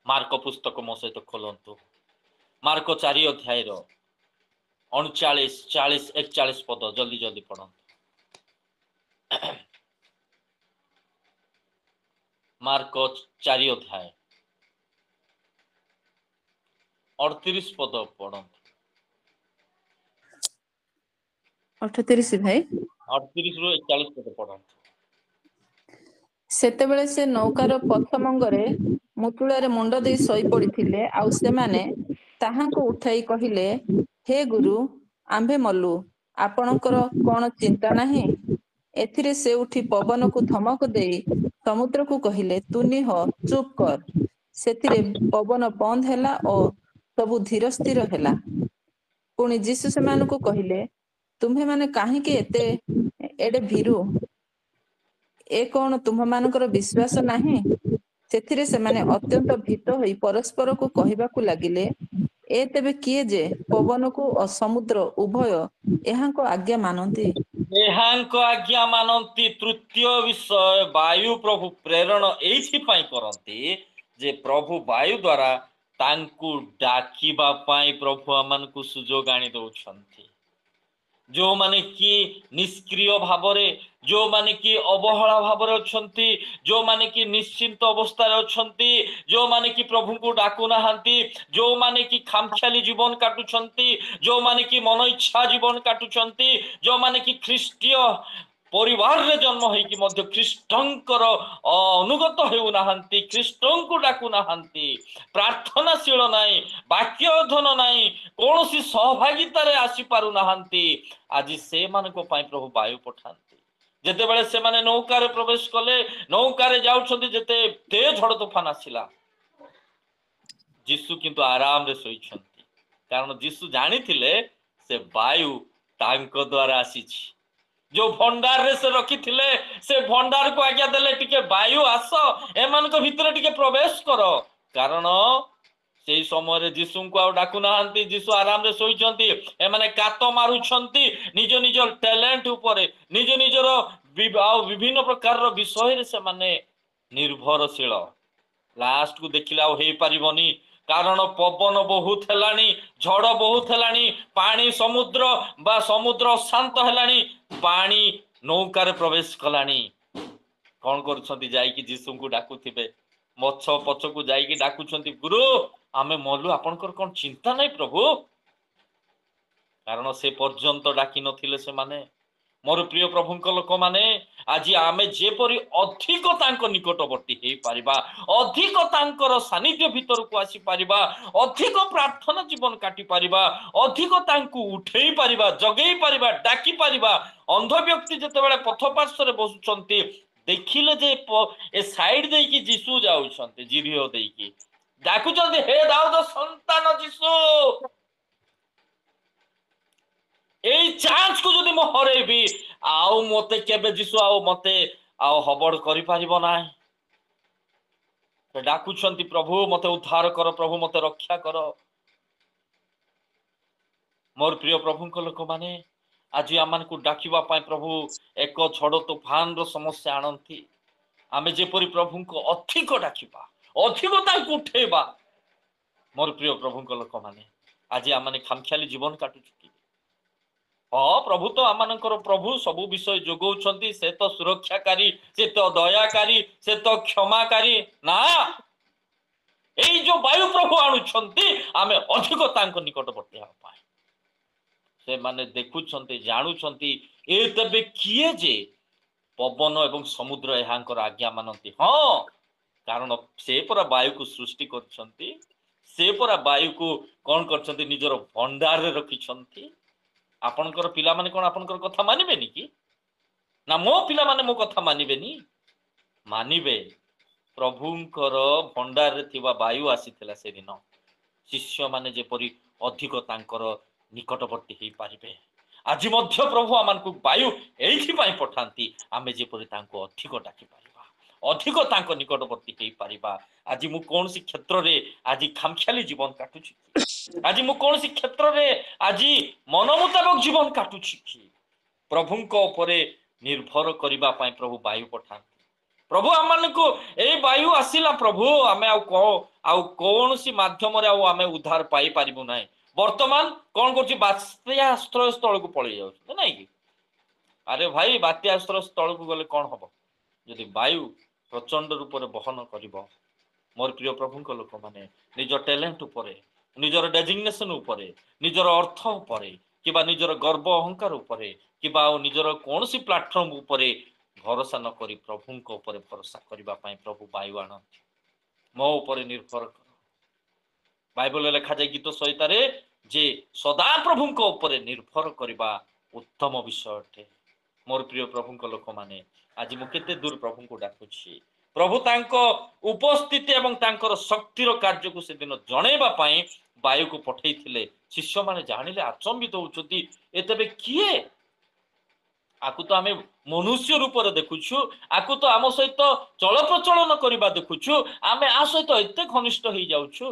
ମାର୍କ ପୁସ୍ତକ ମୋ ସହିତ ଖୋଲନ୍ତୁ। ମାର୍କ 4:39, 40, 41 ପଦ, ଜଲ୍ଦି ଜଲ୍ଦି ପଢନ୍ତୁ। ମାର୍କ 4:38 ପଦ ପଢନ୍ତୁ। 38 ଭାଇ, 38ରୁ 41 ପଦ ପଢନ୍ତୁ। ସେତେବେଳେ ସେ ନୌକାର ପଥମଙ୍ଗରେ ମୁତୁଳାରେ ମୁଣ୍ଡ ଦେଇ ଶୋଇ ପଡ଼ିଥିଲେ, ଆଉ ସେମାନେ ତାହାଙ୍କୁ ଉଠାଇ କହିଲେ, ହେ ଗୁରୁ, ଆମ୍ଭେ ମଲୁ, ଆପଣଙ୍କର କଣ ଚିନ୍ତା ନାହିଁ? ଏଥିରେ ସେ ଉଠି ପବନକୁ ଧମକ ଦେଇ ସମୁଦ୍ରକୁ କହିଲେ, ତୁନି ହ, ଚୁପ୍ କର। ସେଥିରେ ପବନ ବନ୍ଦ ହେଲା ଓ ସବୁ ଧୀର ସ୍ଥିର ହେଲା। ପୁଣି ଯୀଶୁ ସେମାନଙ୍କୁ କହିଲେ, ତୁମ୍ଭେମାନେ କାହିଁକି ଏଡ଼େ ଭୀରୁ? ଏ କଣ ତୁମ୍ଭମାନଙ୍କର ବିଶ୍ୱାସ ନାହିଁ? ସେଥିରେ ସେମାନେ ଅତ୍ୟନ୍ତ ଭୀତ ହୋଇ ପରସ୍ପରକୁ କହିବାକୁ ଲାଗିଲେ, ଏ ତେବେ କିଏ ଯେ ପବନକୁ ଓ ସମୁଦ୍ର ଉଭୟ ଏହାଙ୍କ ଆଜ୍ଞା ମାନନ୍ତି? ଏହାଙ୍କ ଆଜ୍ଞା ମାନନ୍ତି। ତୃତୀୟ ବିଷୟ, ବାୟୁ ପ୍ରଭୁ ପ୍ରେରଣ ଏଇଥିପାଇଁ କରନ୍ତି ଯେ ପ୍ରଭୁ ବାୟୁ ଦ୍ୱାରା ତାଙ୍କୁ ଡାକିବା ପାଇଁ ପ୍ରଭୁ ଆମମାନଙ୍କୁ ସୁଯୋଗ ଆଣି ଦଉଛନ୍ତି। ଯୋଉମାନେ କି ନିଷ୍କ୍ରିୟ ଭାବରେ, ଯୋଉମାନେ କି ଅବହେଳା ଭାବରେ ଅଛନ୍ତି, ଯୋଉମାନେ କି ନିଶ୍ଚିନ୍ତ ଅବସ୍ଥାରେ ଅଛନ୍ତି, ଯୋଉମାନେ କି ପ୍ରଭୁଙ୍କୁ ଡାକୁନାହାନ୍ତି, ଯୋଉମାନେ କି ଖାମଖିଆଲି ଜୀବନ କାଟୁଛନ୍ତି, ଯୋଉମାନେ କି ମନ ଇଚ୍ଛା ଜୀବନ କାଟୁଛନ୍ତି, ଯୋଉମାନେ କି ଖ୍ରୀଷ୍ଟୀୟ ପରିବାରରେ ଜନ୍ମ ହେଇକି ମଧ୍ୟ ଖ୍ରୀଷ୍ଟଙ୍କର ଅନୁଗତ ହେଉନାହାନ୍ତି, ଖ୍ରୀଷ୍ଟଙ୍କୁ ଡାକୁନାହାନ୍ତି, ପ୍ରାର୍ଥନାଶୀଳ ନାହିଁ, ବାକ୍ୟ ଅଧ୍ୟୟନ ନାହିଁ, କୌଣସି ସହଭାଗିତାରେ ଆସିପାରୁନାହାନ୍ତି, ଆଜି ସେମାନଙ୍କ ପାଇଁ ପ୍ରଭୁ ବାୟୁ ପଠାନ୍ତି। ଯେତେବେଳେ ସେମାନେ ନୌକାରେ ପ୍ରବେଶ କଲେ, ନୌକାରେ ଯାଉଛନ୍ତି, ଯେତେ ଝଡ଼ ତୋଫାନ ଆସିଲା, ଯୀଶୁ କିନ୍ତୁ ଆରାମରେ ଶୋଇଛନ୍ତି। କାରଣ ଯୀଶୁ ଜାଣିଥିଲେ ସେ ବାୟୁ ତାଙ୍କ ଦ୍ୱାରା ଆସିଛି। ଯୋଉ ଭଣ୍ଡାରରେ ସେ ରଖିଥିଲେ ସେ ଭଣ୍ଡାରକୁ ଆଜ୍ଞା ଦେଲେ ଟିକେ ବାୟୁ ଆସ ଏମାନଙ୍କ ଭିତରେ ଟିକେ ପ୍ରବେଶ କର। କାରଣ ସେଇ ସମୟରେ ଯୀଶୁଙ୍କୁ ଆଉ ଡାକୁ ନାହାନ୍ତି। ଯୀଶୁ ଆରାମରେ ଶୋଇଛନ୍ତି। ଏମାନେ କାତ ମାରୁଛନ୍ତି ନିଜ ନିଜ ଟ୍ୟାଲେଣ୍ଟ ଉପରେ, ନିଜ ନିଜର ଆଉ ବିଭିନ୍ନ ପ୍ରକାରର ବିଷୟରେ ସେମାନେ ନିର୍ଭରଶୀଳ। ଲାଷ୍ଟକୁ ଦେଖିଲେ ଆଉ ହେଇପାରିବନି, କାରଣ ପବନ ବହୁତ ହେଲାଣି, ଝଡ଼ ବହୁତ ହେଲାଣି, ପାଣି ସମୁଦ୍ର ବା ସମୁଦ୍ର ଅଶାନ୍ତ ହେଲାଣି, ପାଣି ନୌକାରେ ପ୍ରବେଶ କଲାଣି। କଣ କରୁଛନ୍ତି? ଯାଇକି ଯୀଶୁଙ୍କୁ ଡାକୁଥିବେ, ମଛ ପଛକୁ ଯାଇକି ଡାକୁଛନ୍ତି, ଗୁରୁ ଆମେ ମଲୁ, ଆପଣଙ୍କର କଣ ଚିନ୍ତା ନାହିଁ ପ୍ରଭୁ? କାରଣ ସେ ପର୍ଯ୍ୟନ୍ତ ଡାକି ନଥିଲେ ସେମାନେ। ମୋର ପ୍ରିୟ ପ୍ରଭୁଙ୍କ ଲୋକମାନେ, ଆଜି ଆମେ ଯେପରି ଅଧିକ ତାଙ୍କ ନିକଟବର୍ତ୍ତୀ ହେଇପାରିବା, ଅଧିକ ତାଙ୍କର ସାନ୍ନିଧ୍ୟ ଭିତରକୁ ଆସିପାରିବା, ଅଧିକ ପ୍ରାର୍ଥନା ଜୀବନ କାଟି ପାରିବା, ଅଧିକ ତାଙ୍କୁ ଉଠେଇ ପାରିବା, ଜଗେଇ ପାରିବା, ଡାକି ପାରିବା। ଅନ୍ଧ ବ୍ୟକ୍ତି ଯେତେବେଳେ ପଥ ପାର୍ଶ୍ୱରେ ବସୁଛନ୍ତି, ଦେଖିଲେ ଯେ ଏ ସାଇଡ ଦେଇକି ଯୀଶୁ ଯାଉଛନ୍ତି, ଜିରିହ ଦେଇକି ଡାକୁଛନ୍ତି, ହେ ଦାଉଦ ସନ୍ତାନ ଯୀଶୁ, ଏଇ ଚାନ୍ସ କୁ ଯଦି ମୁଁ ହରେଇବି ଆଉ ମତେ କେବେ ଯୀଶୁ ଆଉ ମତେ ଆଉ ହବଡ କରିପାରିବ ନାହିଁ। ଡାକୁଛନ୍ତି, ପ୍ରଭୁ ମତେ ଉଦ୍ଧାର କର, ପ୍ରଭୁ ମତେ ରକ୍ଷା କର। ମୋର ପ୍ରିୟ ପ୍ରଭୁଙ୍କ ଲୋକମାନେ, ଆଜି ଆମମାନଙ୍କୁ ଡାକିବା ପାଇଁ ପ୍ରଭୁ ଏକ ଝଡ଼ ତୋଫାନର ସମସ୍ୟା ଆଣନ୍ତି। ଆମେ ଯେପରି ପ୍ରଭୁଙ୍କୁ ଅଧିକ ଡାକିବା, ଅଧିକ ତାଙ୍କୁ ଉଠେଇବା। ମୋର ପ୍ରିୟ ପ୍ରଭୁଙ୍କ ଲୋକମାନେ, ଆଜି ଆମମାନେ ଖାମଖିଆଲି ଜୀବନ କାଟୁଛୁ କି? ହଁ, ପ୍ରଭୁ ତ ଆମମାନଙ୍କର ପ୍ରଭୁ, ସବୁ ବିଷୟ ଯୋଗାଉଛନ୍ତି, ସେ ତ ସୁରକ୍ଷାକାରୀ, ସେ ତ ଦୟାକାରୀ, ସେ ତ କ୍ଷମାକାରୀ। ନା, ଏଇ ଯୋଉ ବାୟୁ ପ୍ରଭୁ ଆଣୁଛନ୍ତି ଆମେ ଅଧିକ ତାଙ୍କ ନିକଟବର୍ତ୍ତୀ ହେବା ପାଇଁ। ସେମାନେ ଦେଖୁଛନ୍ତି, ଜାଣୁଛନ୍ତି, ଏ ତେବେ କିଏ ଯେ ପବନ ଏବଂ ସମୁଦ୍ର ଏହାଙ୍କର ଆଜ୍ଞା ମାନନ୍ତି? ହଁ, କାରଣ ସେ ପରା ବାୟୁକୁ ସୃଷ୍ଟି କରିଛନ୍ତି, ସେ ପରା ବାୟୁକୁ କଣ କରିଛନ୍ତି? ନିଜର ଭଣ୍ଡାରରେ ରଖିଛନ୍ତି। ଆପଣଙ୍କର ପିଲାମାନେ କଣ ଆପଣଙ୍କର କଥା ମାନିବେନି କି? ନା ମୋ ପିଲାମାନେ ମୋ କଥା ମାନିବେନି? ମାନିବେ। ପ୍ରଭୁଙ୍କର ଭଣ୍ଡାରରେ ଥିବା ବାୟୁ ଆସିଥିଲା ସେଦିନ, ଶିଷ୍ୟମାନେ ଯେପରି ଅଧିକ ତାଙ୍କର ନିକଟବର୍ତ୍ତୀ ହେଇପାରିବେ। ଆଜି ମଧ୍ୟ ପ୍ରଭୁ ଆମମାନଙ୍କୁ ବାୟୁ ଏଇଥିପାଇଁ ପଠାନ୍ତି, ଆମେ ଯେପରି ତାଙ୍କୁ ଅଧିକ ଡାକିପାରିବା, ଅଧିକ ତାଙ୍କ ନିକଟବର୍ତ୍ତୀ ହେଇପାରିବା। ଆଜି ମୁଁ କୌଣସି କ୍ଷେତ୍ରରେ ଆଜି ଖାମଖିଆଲି ଜୀବନ କାଟୁଛି? ଆଜି ମୁଁ କୌଣସି କ୍ଷେତ୍ରରେ ଆଜି ମନ ମୁତାବକ ଜୀବନ କାଟୁଛି କି? ପ୍ରଭୁଙ୍କ ଉପରେ ନିର୍ଭର କରିବା ପାଇଁ ପ୍ରଭୁ ବାୟୁ ପଠାନ୍ତି। ପ୍ରଭୁ ଆମମାନଙ୍କୁ ଏଇ ବାୟୁ ଆସିଲା ପ୍ରଭୁ, ଆମେ ଆଉ କୌଣସି ମାଧ୍ୟମରେ ଆଉ ଆମେ ଉଦ୍ଧାର ପାଇପାରିବୁ ନାହିଁ। ବର୍ତ୍ତମାନ କଣ କରୁଛି? ବାତ୍ୟା ଆଶ୍ରୟ ସ୍ଥଳକୁ ପଳେଇ ଯାଉଛନ୍ତି, ନାଇଁ କି? ଆରେ ଭାଇ, ବାତ୍ୟା ଆଶ୍ରୟ ସ୍ଥଳକୁ ଗଲେ କଣ ହବ? ଯଦି ବାୟୁ ପ୍ରଚଣ୍ଡ ରୂପରେ ବହନ କରିବ, ମୋର ପ୍ରିୟ ପ୍ରଭୁଙ୍କ ଲୋକମାନେ, ନିଜ ଟ୍ୟାଲେଣ୍ଟ ଉପରେ, ନିଜର ଡେଜିଗ୍ନେସନ ଉପରେ, ନିଜର ଅର୍ଥ ଉପରେ, କିମ୍ବା ନିଜର ଗର୍ବ ଅହଙ୍କାର ଉପରେ, କିମ୍ବା ଆଉ ନିଜର କୌଣସି ପ୍ଲାଟଫର୍ମ ଉପରେ ଭରସା ନ କରି ପ୍ରଭୁଙ୍କ ଉପରେ ଭରସା କରିବା ପାଇଁ ପ୍ରଭୁ ବାୟୁ ଆଣନ୍ତି। ମୋ ଉପରେ ନିର୍ଭର କର। ବାଇବଲରେ ଲେଖାଯାଏ ଗୀତ ସହିତାରେ ଯେ ସଦା ପ୍ରଭୁଙ୍କ ଉପରେ ନିର୍ଭର କରିବା ଉତ୍ତମ ବିଷୟ ଅଟେ। ମୋର ପ୍ରିୟ ପ୍ରଭୁଙ୍କ ଲୋକମାନେ, ଆଜି ମୁଁ କେତେ ଦୂର ପ୍ରଭୁଙ୍କୁ ଡାକୁଛି। ପ୍ରଭୁ ତାଙ୍କ ଉପସ୍ଥିତି ଏବଂ ତାଙ୍କର ଶକ୍ତିର କାର୍ଯ୍ୟକୁ ସେଦିନ ଜଣେଇବା ପାଇଁ ବାୟୁକୁ ପଠେଇଥିଲେ। ଶିଷ୍ୟମାନେ ଜାଣିଲେ, ଆଚମ୍ବିତ ହଉଛନ୍ତି, ଏ ତେବେ କିଏ? ଆକୁ ତ ଆମେ ମନୁଷ୍ୟ ରୂପରେ ଦେଖୁଛୁ, ଆକୁ ତ ଆମ ସହିତ ଚଳପ୍ରଚଳନ କରିବା ଦେଖୁଛୁ, ଆମେ ଆ ସହିତ ଏତେ ଘନିଷ୍ଠ ହେଇଯାଉଛୁ,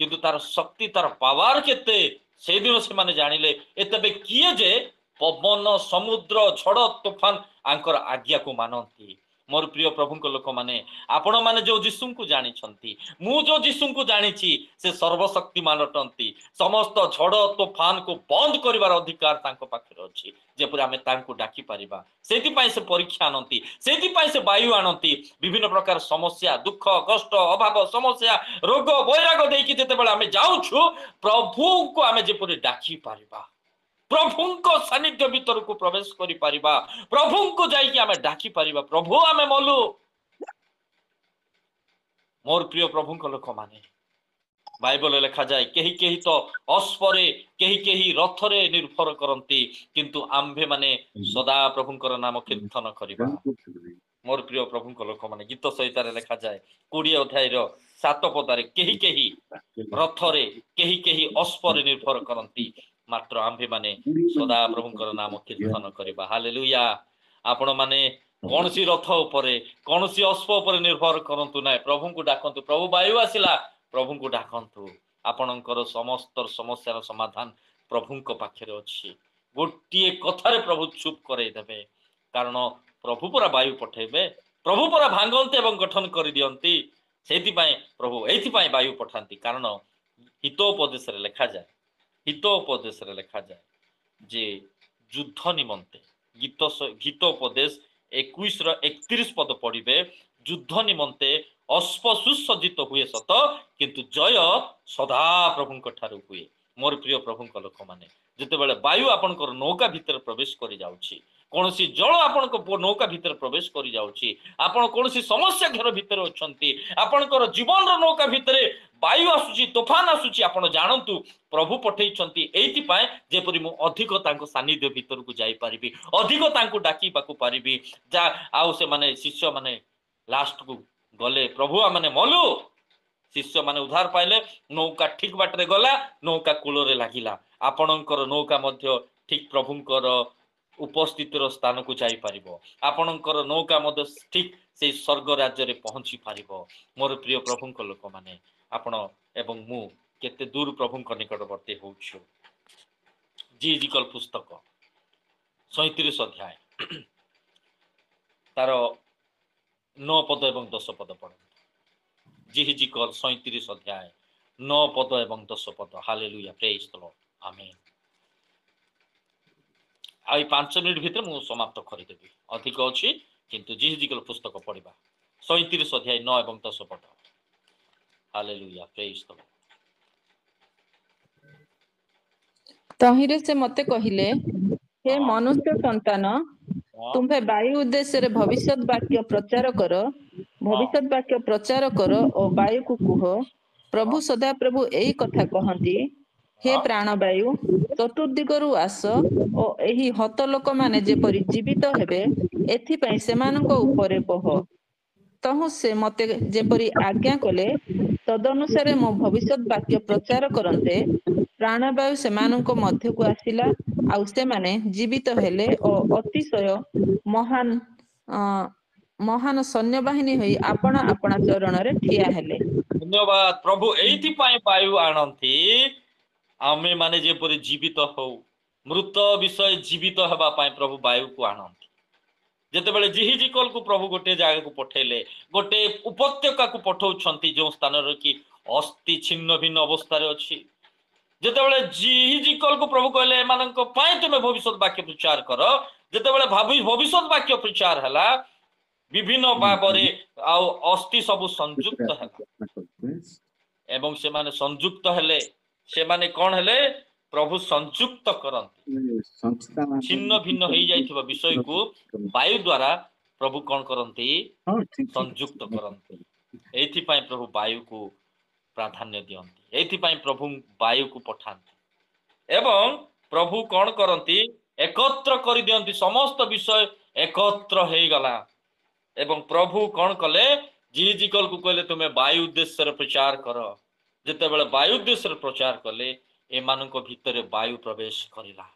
କିନ୍ତୁ ତାର ଶକ୍ତି, ତାର ପାୱାର କେତେ? ସେଇଦିନ ସେମାନେ ଜାଣିଲେ, ଏ ତେବେ କିଏ ଯେ ପବନ, ସମୁଦ୍ର, ଝଡ଼ ତୋଫାନ ଆଙ୍କର ଆଜ୍ଞାକୁ ମାନନ୍ତି। ମୋର ପ୍ରିୟ ପ୍ରଭୁଙ୍କ ଲୋକମାନେ, ଆପଣମାନେ ଯୋଉ ଯୀଶୁଙ୍କୁ ଜାଣିଛନ୍ତି, ମୁଁ ଯୋଉ ଯୀଶୁଙ୍କୁ ଜାଣିଛି, ସେ ସର୍ବଶକ୍ତିମାନ ଅଟନ୍ତି। ସମସ୍ତ ଝଡ଼ ତୋଫାନକୁ ବନ୍ଦ କରିବାର ଅଧିକାର ତାଙ୍କ ପାଖରେ ଅଛି, ଯେପରି ଆମେ ତାଙ୍କୁ ଡାକି ପାରିବା। ସେଇଥିପାଇଁ ସେ ପରୀକ୍ଷା ଆଣନ୍ତି, ସେଇଥିପାଇଁ ସେ ବାୟୁ ଆଣନ୍ତି। ବିଭିନ୍ନ ପ୍ରକାର ସମସ୍ୟା, ଦୁଃଖ, କଷ୍ଟ, ଅଭାବ, ସମସ୍ୟା, ରୋଗ, ବୈରାଗ ଦେଇକି ଯେତେବେଳେ ଆମେ ଯାଉଛୁ, ପ୍ରଭୁଙ୍କୁ ଆମେ ଯେପରି ଡାକି ପାରିବା, ପ୍ରଭୁଙ୍କ ସାନ୍ନିଧ୍ୟ ଭିତରକୁ ପ୍ରବେଶ କରିପାରିବା, ପ୍ରଭୁଙ୍କୁ ଯାଇକି ଆମେ ଡାକି ପାରିବା, ପ୍ରଭୁ ଆମେ ମଲୁ। ମୋର ପ୍ରିୟ ପ୍ରଭୁଙ୍କ ଲୋକମାନେ, ବାଇବଲରେ ଲେଖାଯାଏ, କେହି କେହି ତ ଅଶ୍ବରେ, କେହି କେହି ରଥରେ ନିର୍ଭର କରନ୍ତି, କିନ୍ତୁ ଆମ୍ଭେମାନେ ସଦା ପ୍ରଭୁଙ୍କର ନାମ କୀର୍ତ୍ତନ କରିବା। मोर प्रिय प्रभु को लोक माने गीत सहित लिखा जाए 20 अध्याय 7 पदारे केही केही रथरे केही केही अश्वरे निर्भर करती मात्र आम्भे माने सदा प्रभुଙ୍କର नाम कीर्तन करबा हालेलुया। आपण माने कौन सी रथ उपरे कौन सी अश्व उपरे निर्भर करंतु ना प्रभु को डाकंतु प्रभु वायु आसिला प्रभु को डाकंतु आपणकर समस्त समस्यार समाधान प्रभु को पाखरे अछि गोटे कथारे प्रभु चुप करे देबे कारण प्रभु पूरा वायु पठेबे प्रभु पूरा भांगंती एवं गठन कर दियंती सेतिपाई प्रभु एथिपाई वायु पठांती कारण हितोपदेश रे लिखा जाए हितोपदेश रे लिखा जाए जे युद्ध निमंते गीतोपदेश 21 ର 31 पद पढ़िबे युद्ध निमंते अश्व सुसज्जित हुए सत किंतु जय सदा प्रभु ठारू हुए। मोर प्रिय प्रभु लोक माने जितेबाला वायु आपणकर नौका भितर प्रवेश कर जाउछि कौन सी जल आपण नौका भितर प्रवेश कर जाउछि आपण कौन सी समस्या घर भितर अछंती आपणकर जीवन रो नौका भितर वायु आसुची तोफान आसुची आपण जानंतु प्रभु पठेइछंती एइति पाए जेपरि मु अधिक तांको सानिध्य भितर को जाई परिबी अधिक तांको डाकी बाकू परिबी जा आउ से माने शिष्य माने लास्ट को गले प्रभु माने मलु शिष्य माने उद्धार पाइले नौका ठीक बाटरे गला नौका कूलरे लागिला आपणकर नौका मध्य ठीक प्रभुंकर उपस्थितिर स्थान को जाई परिबो आपणकर नौका मध्य ठीक से स्वर्ग राज्य रे पहुंची परिबो। मोर प्रिय प्रभुंक लोक माने आपण एवं मु केते दूर प्रभुंक निकटवर्ती होउछु जीजिकल पुस्तक 37 अध्याय तार 9 पद एवं 10 पद पढ़ जीजिकल 37 अध्याय 9 पद एवं 10 पद hallelujah praise the Lord amen. I 5 minute भितर मु समाप्त करिदेबी अधिक अछि किंतु जीजिकल पुस्तक पढ़िबा 37 अध्याय 9 एवं 10 पद हालेलुया प्रेज द लॉर्ड। तहिरे से मते कहिले हे मनुष्य संतान तुम्हे वायु उद्देश्य रे भविष्यत वाक्य प्रचार कर भविष्यत वाक्य प्रचार कर और वायु को कुह प्रभु सदा प्रभु एई कथा कहंती हे प्राण वायु चतुर्दिगरु आस ओ एही हत लोक माने जेपरि जीवित हेबे एथिपई सेमानक उपरे बह तहु से मते जेपरि आज्ञा कले तदनुसारे मो भविष्यत वाक्य प्रचार करन्ते प्राणवायु सेमानक मध्य को आसिला आउ सेमाने जीवित हेले ओ अतिशय महान महान सैन्य बाहिनी होई आपना आपना चरण रे ठिया हेले। धन्यवाद प्रभु एइथि पाए वायु आनंती आमे माने जेपरि जीवित हो मृत विषय जीवित हेबा पाए प्रभु वायु को आनंती जेतेबेले जिहिजिकल को प्रभु गोटे जगह को पठेले गोटे उपत्यका को पठौछंती जो स्थान रे कि अस्थि छिन्न भिन्न अवस्था रे अछि जेतेबेले जिहिजिकल को प्रभु कहले एमानक पाए तुमे भविष्यत वाक्य प्रचार कर जेतेबेले भविष्यत वाक्य प्रचार हला विभिन्न भाबरे आ अस्थि सब संयुक्त हला एवं से माने संयुक्त हेले से माने कोन हेले प्रभु संयुक्त करंती छिन्न भिन्न हो जाइथिबा विषय को वायु द्वारा प्रभु कोन करंती संयुक्त करंती एथि पई प्रभु वायु को प्राधान्य दियंती एथि पई प्रभु वायु को पठांती एवं प्रभु कोन करंती एकत्र कर दियंती समस्त विषय एकत्र हे गला एवं प्रभु कोन कले जीजिकल को कहले तुमे वायु उद्देश्य रे प्रचार कर जेतेबेले वायु उद्देश्य रे प्रचार कले एमानक भितरे वायु प्रवेश करिला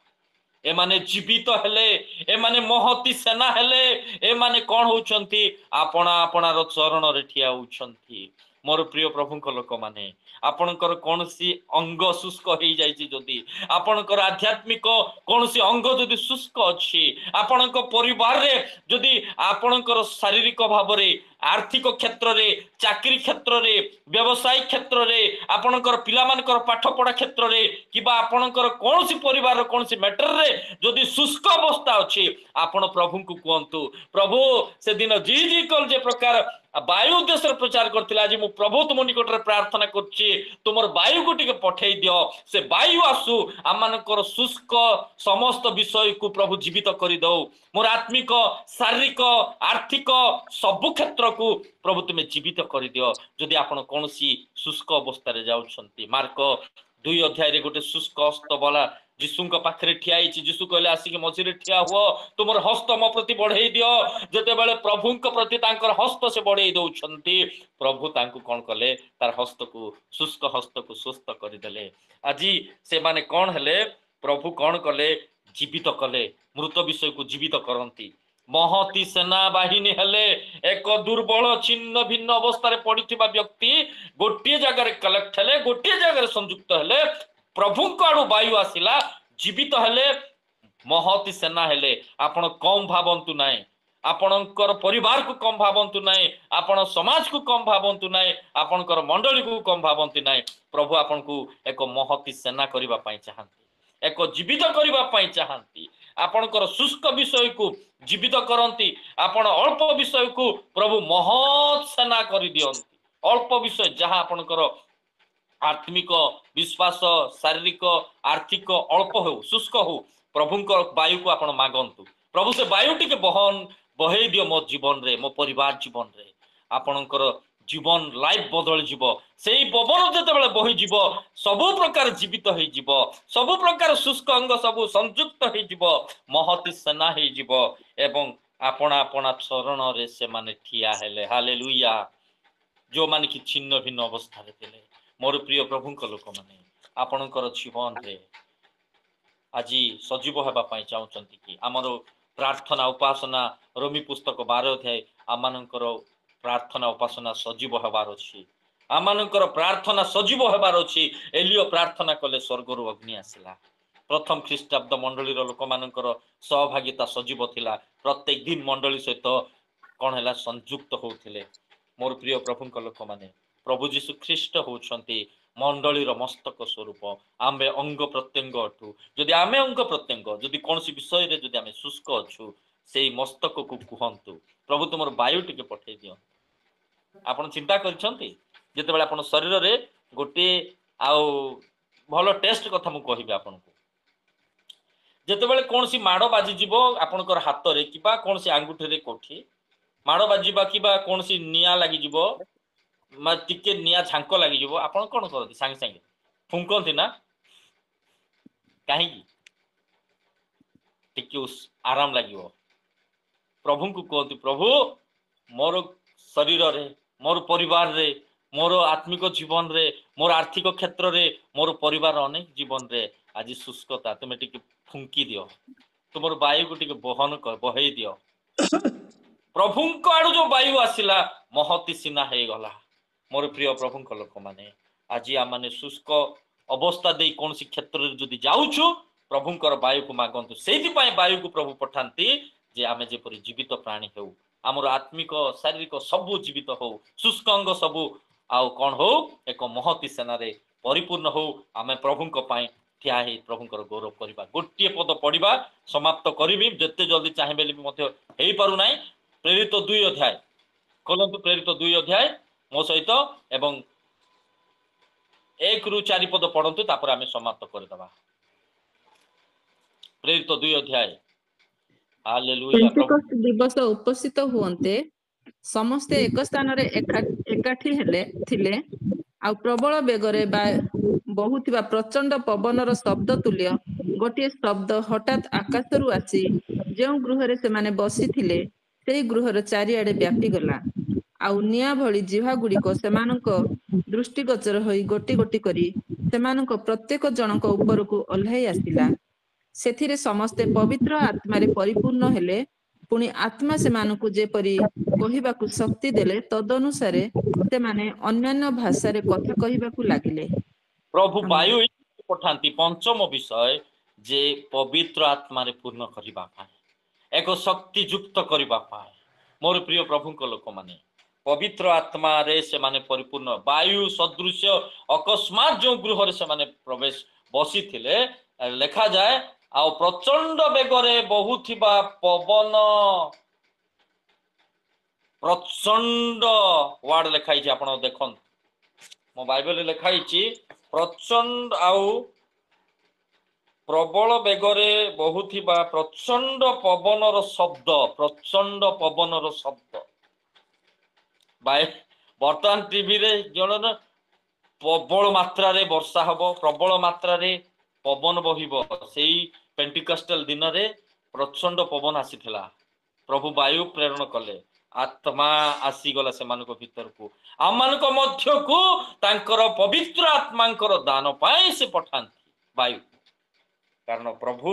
एमाने जीवित हेले एमाने महती सेना हेले एमाने कोन होउछंती आपना आपनार चरण रे ठिया होउछंती। मोर प्रिय प्रभुंक लोक माने आपणकर कोनसी अंग शुष्क हो जाइछि जदि आपणकर आध्यात्मिक कोनसी अंग जदि शुष्क अछि आपणक परिवार रे जदि आपणकर शारीरिक भाव रे आर्थिक क्षेत्र रे चाकरी क्षेत्र रे व्यवसाय क्षेत्र रे आपणकर पिलामानकर पाठ पढ़ा क्षेत्र रे किबा आपणकर कोनसी परिवार कोनसी मैटर रे जदि शुष्क अवस्था अछि आपण प्रभु को कहंतु प्रभु से दिन जी कल जे प्रकार वायु उद्देश्य प्रचार करथिला आज मु प्रभु तुम निकट रे प्रार्थना करछि तुमर वायु को टिके पठेई दियो से वायु आसु आमानकर शुष्क समस्त विषय को प्रभु जीवित करि दो मोर आत्मिक शारीरिक आर्थिक सब क्षेत्र को प्रभु तुमे जीवित करि दियो जदि आपण कोनसी शुष्क अवस्था रे जाउछंती मार्क 2 अध्याय रे गोटे शुष्क अस्त वाला ଯୀଶୁଙ୍କ ପାଖରେ ଠିଆ ହେଇଛି। ଯୀଶୁ କହିଲେ ଆସିକି ମଝିରେ ଠିଆ ହୁଅ, ତୁମର ହସ୍ତ ମୋ ପ୍ରତି ବଢେଇ ଦିଅ। ଯେତେବେଳେ ପ୍ରଭୁଙ୍କ ପ୍ରତି ତାଙ୍କର ହସ୍ତ ସେ ବଢେଇ ଦଉଛନ୍ତି, ପ୍ରଭୁ ତାଙ୍କୁ କଣ କଲେ, ତାର ହସ୍ତକୁ, ଶୁଷ୍କ ହସ୍ତକୁ ସୁସ୍ଥ କରିଦେଲେ। ଆଜି ସେମାନେ କଣ ହେଲେ, ପ୍ରଭୁ କଣ କଲେ, ଜୀବିତ କଲେ, ମୃତ ବିଷୟକୁ ଜୀବିତ କରନ୍ତି। ମହତି ସେନା ବାହିନୀ ହେଲେ ଏକ ଦୁର୍ବଳ ଛିନ୍ନ ଭିନ୍ନ ଅବସ୍ଥାରେ ପଡିଥିବା ବ୍ୟକ୍ତି ଗୋଟିଏ ଜାଗାରେ କଲେକ୍ଟ ହେଲେ, ଗୋଟିଏ ଜାଗାରେ ସଂଯୁକ୍ତ ହେଲେ, ପ୍ରଭୁଙ୍କ ଆଡୁ ବାୟୁ ଆସିଲା, ଜୀବିତ ହେଲେ, ମହତି ସେନା ହେଲେ। ଆପଣ କମ ଭାବନ୍ତୁ ନାହିଁ, ଆପଣଙ୍କର ପରିବାରକୁ କମ ଭାବନ୍ତୁ ନାହିଁ, ଆପଣ ସମାଜକୁ କମ ଭାବନ୍ତୁ ନାହିଁ, ଆପଣଙ୍କର ମଣ୍ଡଳୀକୁ କମ ଭାବନ୍ତୁ ନାହିଁ। ପ୍ରଭୁ ଆପଣଙ୍କୁ ଏକ ମହତି ସେନା କରିବା ପାଇଁ ଚାହାନ୍ତି, ଏକ ଜୀବିତ କରିବା ପାଇଁ ଚାହାନ୍ତି। ଆପଣଙ୍କର ଶୁଷ୍କ ବିଷୟକୁ ଜୀବିତ କରନ୍ତି, ଆପଣ ଅଳ୍ପ ବିଷୟକୁ ପ୍ରଭୁ ମହତ ସେନା କରିଦିଅନ୍ତି। ଅଳ୍ପ ବିଷୟ ଯାହା ଆପଣଙ୍କର ଆତ୍ମିକ ବିଶ୍ୱାସ, ଶାରୀରିକ, ଆର୍ଥିକ ଅଳ୍ପ ହଉ, ଶୁଷ୍କ ହଉ, ପ୍ରଭୁଙ୍କ ବାୟୁକୁ ଆପଣ ମାଗନ୍ତୁ। ପ୍ରଭୁ ସେ ବାୟୁ ଟିକେ ବହେଇ ଦିଅ ମୋ ଜୀବନରେ, ମୋ ପରିବାର ଜୀବନରେ। ଆପଣଙ୍କର ଜୀବନ ଲାଇଫ ବଦଳିଯିବ। ସେଇ ପବନ ଯେତେବେଳେ ବହିଯିବ, ସବୁ ପ୍ରକାର ଜୀବିତ ହେଇଯିବ, ସବୁ ପ୍ରକାର ଶୁଷ୍କ ଅଙ୍ଗ ସବୁ ସଂଯୁକ୍ତ ହେଇଯିବ, ମହତି ସେନା ହେଇଯିବ, ଏବଂ ଆପଣା ଆପଣା ଚରଣରେ ସେମାନେ ଠିଆ ହେଲେ। ହାଲେଲୁୟା। ଯୋଉମାନେ କି ଛିନ୍ନ ଭିନ୍ନ ଅବସ୍ଥାରେ ଥିଲେ, ମୋର ପ୍ରିୟ ପ୍ରଭୁଙ୍କ ଲୋକମାନେ, ଆପଣଙ୍କର ଜୀବନରେ ଆଜି ସଜୀବ ହେବା ପାଇଁ ଚାହୁଁଛନ୍ତି କି? ଆମର ପ୍ରାର୍ଥନା ଉପାସନା, ରୋମୀ ପୁସ୍ତକ 12 ଅଧ୍ୟାୟ, ଆମମାନଙ୍କର ପ୍ରାର୍ଥନା ଉପାସନା ସଜୀବ ହେବାର ଅଛି। ଆମମାନଙ୍କର ପ୍ରାର୍ଥନା ସଜୀବ ହେବାର ଅଛି। ଏଲିଓ ପ୍ରାର୍ଥନା କଲେ, ସ୍ୱର୍ଗରୁ ଅଗ୍ନି ଆସିଲା। ପ୍ରଥମ ଖ୍ରୀଷ୍ଟାବ୍ଦ ମଣ୍ଡଳୀର ଲୋକମାନଙ୍କର ସହଭାଗିତା ସଜୀବ ଥିଲା। ପ୍ରତ୍ୟେକ ଦିନ ମଣ୍ଡଳୀ ସହିତ କଣ ହେଲା, ସଂଯୁକ୍ତ ହଉଥିଲେ। ମୋର ପ୍ରିୟ ପ୍ରଭୁଙ୍କ ଲୋକମାନେ, ପ୍ରଭୁ ଯୀଶୁ ଖ୍ରୀଷ୍ଟ ହଉଛନ୍ତି ମଣ୍ଡଳୀର ମସ୍ତକ ସ୍ୱରୂପ। ଆମେ ଅଙ୍ଗ ପ୍ରତ୍ୟଙ୍ଗ ଅଟୁ। ଯଦି ଆମେ ଅଙ୍ଗ ପ୍ରତ୍ୟଙ୍ଗ, ଯଦି କୌଣସି ବିଷୟରେ ଯଦି ଆମେ ଶୁଷ୍କ ଅଛୁ, ସେଇ ମସ୍ତକକୁ କୁହନ୍ତୁ, ପ୍ରଭୁ ତୁମର ବାୟୁ ଟିକେ ପଠେଇ ଦିଅ। ଆପଣ ଚିନ୍ତା କରିଛନ୍ତି, ଯେତେବେଳେ ଆପଣ ଶରୀରରେ ଗୋଟିଏ, ଆଉ ଭଲ ଟେଷ୍ଟ କଥା ମୁଁ କହିବି ଆପଣଙ୍କୁ, ଯେତେବେଳେ କୌଣସି ମାଡ଼ ବାଜିଯିବ ଆପଣଙ୍କର ହାତରେ କିମ୍ବା କୌଣସି ଆଙ୍ଗୁଠିରେ, କୋଉଠି ମାଡ଼ ବାଜିବା କିମ୍ବା କୌଣସି ନିଆଁ ଲାଗିଯିବ, ଟିକେ ନିଆଁ ଝାଙ୍କ ଲାଗିଯିବ, ଆପଣ କଣ କରନ୍ତି? ସାଙ୍ଗେ ସାଙ୍ଗେ ଫୁଙ୍କନ୍ତି ନା? କାହିଁକି? ଟିକେ ଆରାମ ଲାଗିବ। ପ୍ରଭୁଙ୍କୁ କୁହନ୍ତୁ, ପ୍ରଭୁ ମୋର ଶରୀରରେ, ମୋର ପରିବାରରେ, ମୋର ଆତ୍ମିକ ଜୀବନରେ, ମୋର ଆର୍ଥିକ କ୍ଷେତ୍ରରେ, ମୋର ପରିବାର ଅନେକ ଜୀବନରେ ଆଜି ଶୁଷ୍କତା, ତୁମେ ଟିକେ ଫୁଙ୍କି ଦିଅ, ତୁମର ବାୟୁକୁ ଟିକେ ବହେଇ ଦିଅ। ପ୍ରଭୁଙ୍କ ଆଡୁ ଯୋଉ ବାୟୁ ଆସିଲା, ମହତି ସିନା ହେଇଗଲା। ମୋର ପ୍ରିୟ ପ୍ରଭୁଙ୍କ ଲୋକମାନେ, ଆଜି ଆମମାନେ ଶୁଷ୍କ ଅବସ୍ଥା ଦେଇ କୌଣସି କ୍ଷେତ୍ରରେ ଯଦି ଯାଉଛୁ, ପ୍ରଭୁଙ୍କର ବାୟୁକୁ ମାଗନ୍ତୁ। ସେଇଥିପାଇଁ ବାୟୁକୁ ପ୍ରଭୁ ପଠାନ୍ତି, ଯେ ଆମେ ଯେପରି ଜୀବିତ ପ୍ରାଣୀ ହେଉ, ଆମର ଆତ୍ମିକ ଶାରୀରିକ ସବୁ ଜୀବିତ ହଉ, ଶୁଷ୍କ ଅଙ୍ଗ ସବୁ ଆଉ କଣ ହଉ, ଏକ ମହତି ସେନାରେ ପରିପୂର୍ଣ୍ଣ ହଉ। ଆମେ ପ୍ରଭୁଙ୍କ ପାଇଁ ଠିଆ ହେଇ ପ୍ରଭୁଙ୍କର ଗୌରବ କରିବା। ଗୋଟିଏ ପଦ ପଢିବା, ସମାପ୍ତ କରିବି, ଯେତେ ଜଲ୍ଦି ଚାହିଁବେ ବି ମଧ୍ୟ ହେଇପାରୁନାହିଁ। ପ୍ରେରିତ 2 ଅଧ୍ୟାୟ ଖୋଲନ୍ତୁ, ପ୍ରେରିତ 2 ଅଧ୍ୟାୟ ମୋ ସହିତ, ଏବଂ 1 ରୁ 4 ପଦ ପଢନ୍ତୁ, ତାପରେ ଆମେ ସମାପ୍ତ କରିଦେବା। ପ୍ରେରିତ 2 ଅଧ୍ୟାୟ। ହାଲେଲୁୟା। ପ୍ରଭୁ ପେଣ୍ଟିକଷ୍ଟ ଦିବସ ଉପସ୍ଥିତ ହୁଅନ୍ତେ ସମସ୍ତେ ଏକ ସ୍ଥାନରେ ଏକାଠି ଥିଲେ, ଆଉ ପ୍ରବଳ ବେଗରେ ବହୁଥିବା ପ୍ରଚଣ୍ଡ ପବନର ଶବ୍ଦ ତୁଲ୍ୟ ଗୋଟିଏ ଶବ୍ଦ ହଠାତ୍ ଆକାଶରୁ ଆସି ଯେଉଁ ଗୃହରେ ସେମାନେ ବସିଥିଲେ, ସେଇ ଗୃହର ଚାରିଆଡେ ବ୍ୟାପିଗଲା। ଆଉ ନିଆଁ ଭଳି ଜିହ୍ୱାଗୁଡ଼ିକ ସେମାନଙ୍କ ଦୃଷ୍ଟିଗୋଚର ହୋଇ ଗୋଟି ଗୋଟି କରି ସେମାନଙ୍କ ପ୍ରତ୍ୟେକ ଜଣଙ୍କ ଉପରକୁ ଓହ୍ଲାଇ ଆସିଲା। ସେଥିରେ ସମସ୍ତେ ପବିତ୍ର ଆତ୍ମାରେ ପରିପୂର୍ଣ୍ଣ ହେଲେ। ପୁଣି ଆତ୍ମା ସେମାନଙ୍କୁ ଯେପରି କହିବାକୁ ଶକ୍ତି ଦେଲେ, ତଦନୁସାରେ ସେମାନେ ଅନ୍ୟାନ୍ୟ ଭାଷାରେ କଥା କହିବାକୁ ଲାଗିଲେ। ପ୍ରଭୁ ଆମେନ୍। ବାୟୁ ପଠାନ୍ତି ପଞ୍ଚମ ବିଷୟ, ଯେ ପବିତ୍ର ଆତ୍ମାରେ ପୂର୍ଣ୍ଣ କରିବା ପାଇଁ, ଏକ ଶକ୍ତି ଯୁକ୍ତ କରିବା ପାଇଁ। ମୋର ପ୍ରିୟ ପ୍ରଭୁଙ୍କ ଲୋକମାନେ, ପବିତ୍ର ଆତ୍ମାରେ ସେମାନେ ପରିପୂର୍ଣ୍ଣ। ବାୟୁ ସଦୃଶ୍ୟ ଅକସ୍ମାତ ଯୋଉ ଗୃହରେ ସେମାନେ ବସିଥିଲେ, ଲେଖାଯାଏ, ଆଉ ପ୍ରଚଣ୍ଡ ବେଗରେ ବହୁଥିବା ପବନ, ପ୍ରଚଣ୍ଡ ୱାର୍ଡ ଲେଖା ହେଇଛି, ଆପଣ ଦେଖନ୍ତୁ, ମୋ ବାଇବେଲରେ ଲେଖା ହେଇଛି, ପ୍ରଚଣ୍ଡ ଆଉ ପ୍ରବଳ ବେଗରେ ବହୁଥିବା ପ୍ରଚଣ୍ଡ ପବନର ଶବ୍ଦ, ପ୍ରଚଣ୍ଡ ପବନର ଶବ୍ଦ। ବର୍ତ୍ତମାନ ଟିଭିରେ ଜଣେ ପ୍ରବଳ ମାତ୍ରାରେ ବର୍ଷା ହବ, ପ୍ରବଳ ମାତ୍ରାରେ पवन बहिब सेई पेंटिकस्टल दिन रे प्रचंड पवन आसीथिला प्रभु वायु प्रेरण कले आत्मा आसीगला से भीतर को आम मध्य को तांकर पवित्र आत्मांकर दान पाए से पठांती वायु कारण प्रभु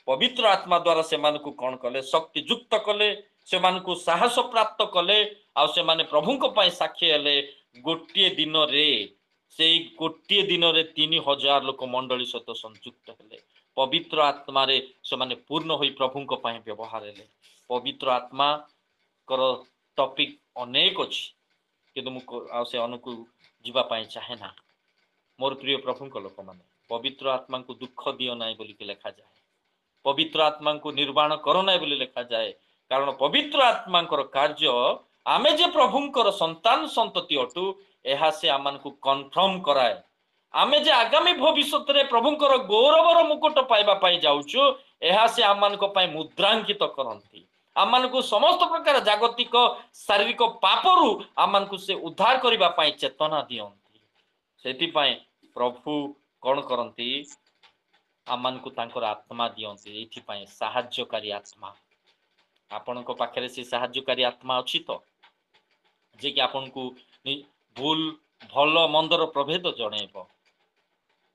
पवित्र आत्मा द्वारा से कौन कले शक्ति युक्त कले से साहस प्राप्त कले से प्रभु साक्षी हेले गोटे दिन रे से गोटे दिन रे 3000 लोक मंडली सहित संयुक्त हेले पवित्र आत्मा रे से पूर्ण होई प्रभु व्यवहार हेले पवित्र आत्मा कर टॉपिक अनेक अच्छी किंतु से अनुकू जीवाई चाहे ना मोर प्रिय प्रभु लोक मैंने पवित्र आत्मा को दुख दियो ना बोली लिखा जाए पवित्र आत्मा को निर्वाण करो ना बोली लिखा जाए कारण पवित्र आत्मा कार्य आमे जे प्रभुंकर संतान संतति अटू यह से आम को कन्फर्म कराए आमे जे आगामी भविष्य रे प्रभुंकर गौरवर मुकुट पाइबा जाऊचु यह से आम मुद्रांकित करती आम को समस्त प्रकार जागतिक शारीरिक पापरू आम को से उद्धार करने चेतना दियंती से प्रभु कौन करती आम को तांकर आत्मा दियंती ये साहाय्यकारी आत्मा आपण पाखे से साहाय्यकारी आत्मा अच्छी तो जे कि आपण को भूल भल मंदर प्रभेद जणेब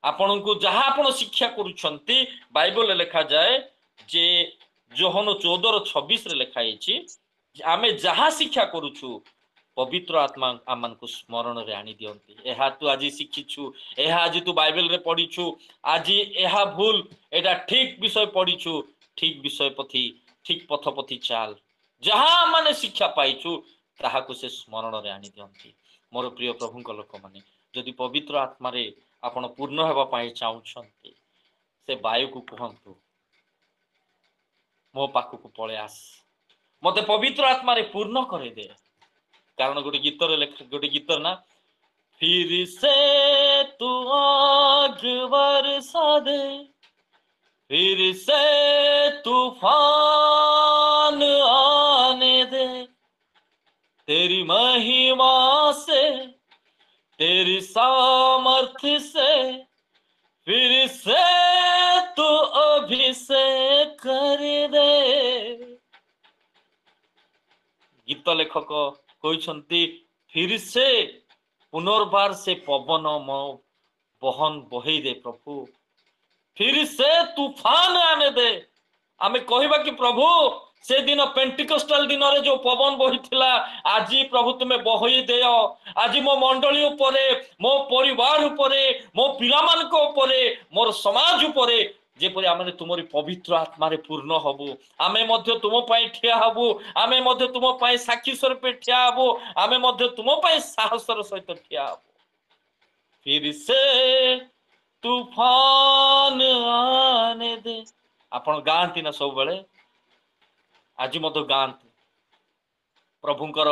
आपण को जहाँ आपण शिक्षा करुछंती बाइबल लिखा जाए जे जोहन 14:26 रे लिखाई आमे जहाँ शिक्षा करुछु पवित्र आत्मा आम को स्मरण रे आनी दियंती एहा तू आज शिखिछु एहा आज तू बाइबल रे पढ़िछु आज एहा भूल एटा ठीक विषय पढ़िछु ठीक विषय पथी ठीक पथपथी चाल जहाँ माने शिक्षा पाइछु ताहा को से स्मरण रे आनी दियंती मोर प्रिय प्रभु लोक माने जदि पवित्र आत्मा रे आपण पूर्ण हेबा पाई चाहुछंती से वायु को कहंतु मो पाखु को पळे आस मते पवित्र आत्मा रे पूर्ण करे दे कारण गोटे गीत गोटे गीत ना फिर से तू आग बरसा दे फिर से तूफान आने दे तेरी महिमा से तेरी सामर्थ्य से फिर से तू अभिषेक कर दे गीत लेखक कहते फिर से पुनर्बार से पवन मो बहन बहे दे प्रभु फिर से तूफान आने दे आमे कहबा कि प्रभु से दिन पेंटिकस्टल दिन रे जो पवन बहिथिला आज प्रभु तुम्हें बहई देओ आज मो मंडली उपरे मो परिवार उपरे मो पिलामान को उपरे मोर समाज उपरे जेपरि आमे तुमरी पवित्र आत्मा रे पूर्ण हबु आमे मध्य तुम पई ठिया हबु आमे मध्य तुम पई साक्षी स्वरूप ठिया हबु आमे मध्य तुम पई साहसर सहित ठिया हबु फिर से तूफान आने दे आपण गांती ना सब बेले आज मत गांतु प्रभुंकर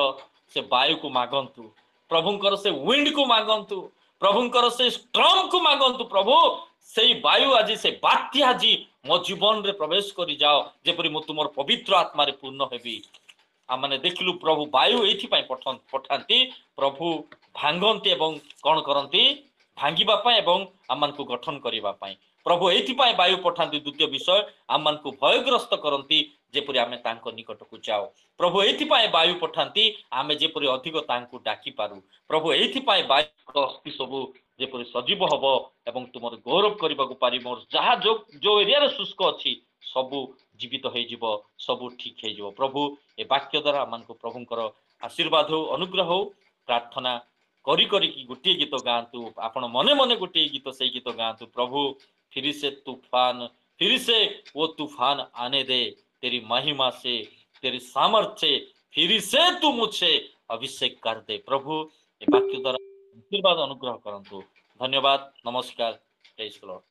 से वायु को मागंतु प्रभुंकर से विंड को मागंतु प्रभुंकर से स्ट्रॉम को मागंतु प्रभु से वायु आज से बात्या आज मो जीवन रे प्रवेश करी जाओ जेपरि मु तुमर पवित्र आत्मा रे पूर्ण हेबी आमने देखलु प्रभु वायु एथि पई पठांती प्रभु भांगंती एवं कौन करंती भांगिबा पई एवं आमन को गठन करिबा पई प्रभु एथि पई वायु पठांती द्वितीय विषय आमन को भयग्रस्त करंती जेपरि आमे तांको निकट को जाओ प्रभु एथि पई वायु पठांती आमे जेपरि अधिक तांको डाकी पारू प्रभु एथि पई वायु अस्थि सब जेपरि सजीव हबो एवं तुमर गौरव करबा को पारी मोर जहा जो एरिया रे शुष्क अछि सबु जीवित होई जिवो सबु ठीक होई जिवो प्रभु ए वाक्य द्वारा आमन को प्रभुंकर आशीर्वाद हो अनुग्रह हो प्रार्थना करी करी कि गोटे गीत गातु आपण मने मने गोटे गीत से गीत गातु प्रभु फिर से तूफान फिर से वो तूफान आने दे तेरी महिमा से तेरी सामर्थ्य से फिर से तू मुझे अभिषेक कर दे प्रभु ये वाक्य द्वारा आशीर्वाद अनुग्रह करंतु धन्यवाद नमस्कार प्रेज द लॉर्ड।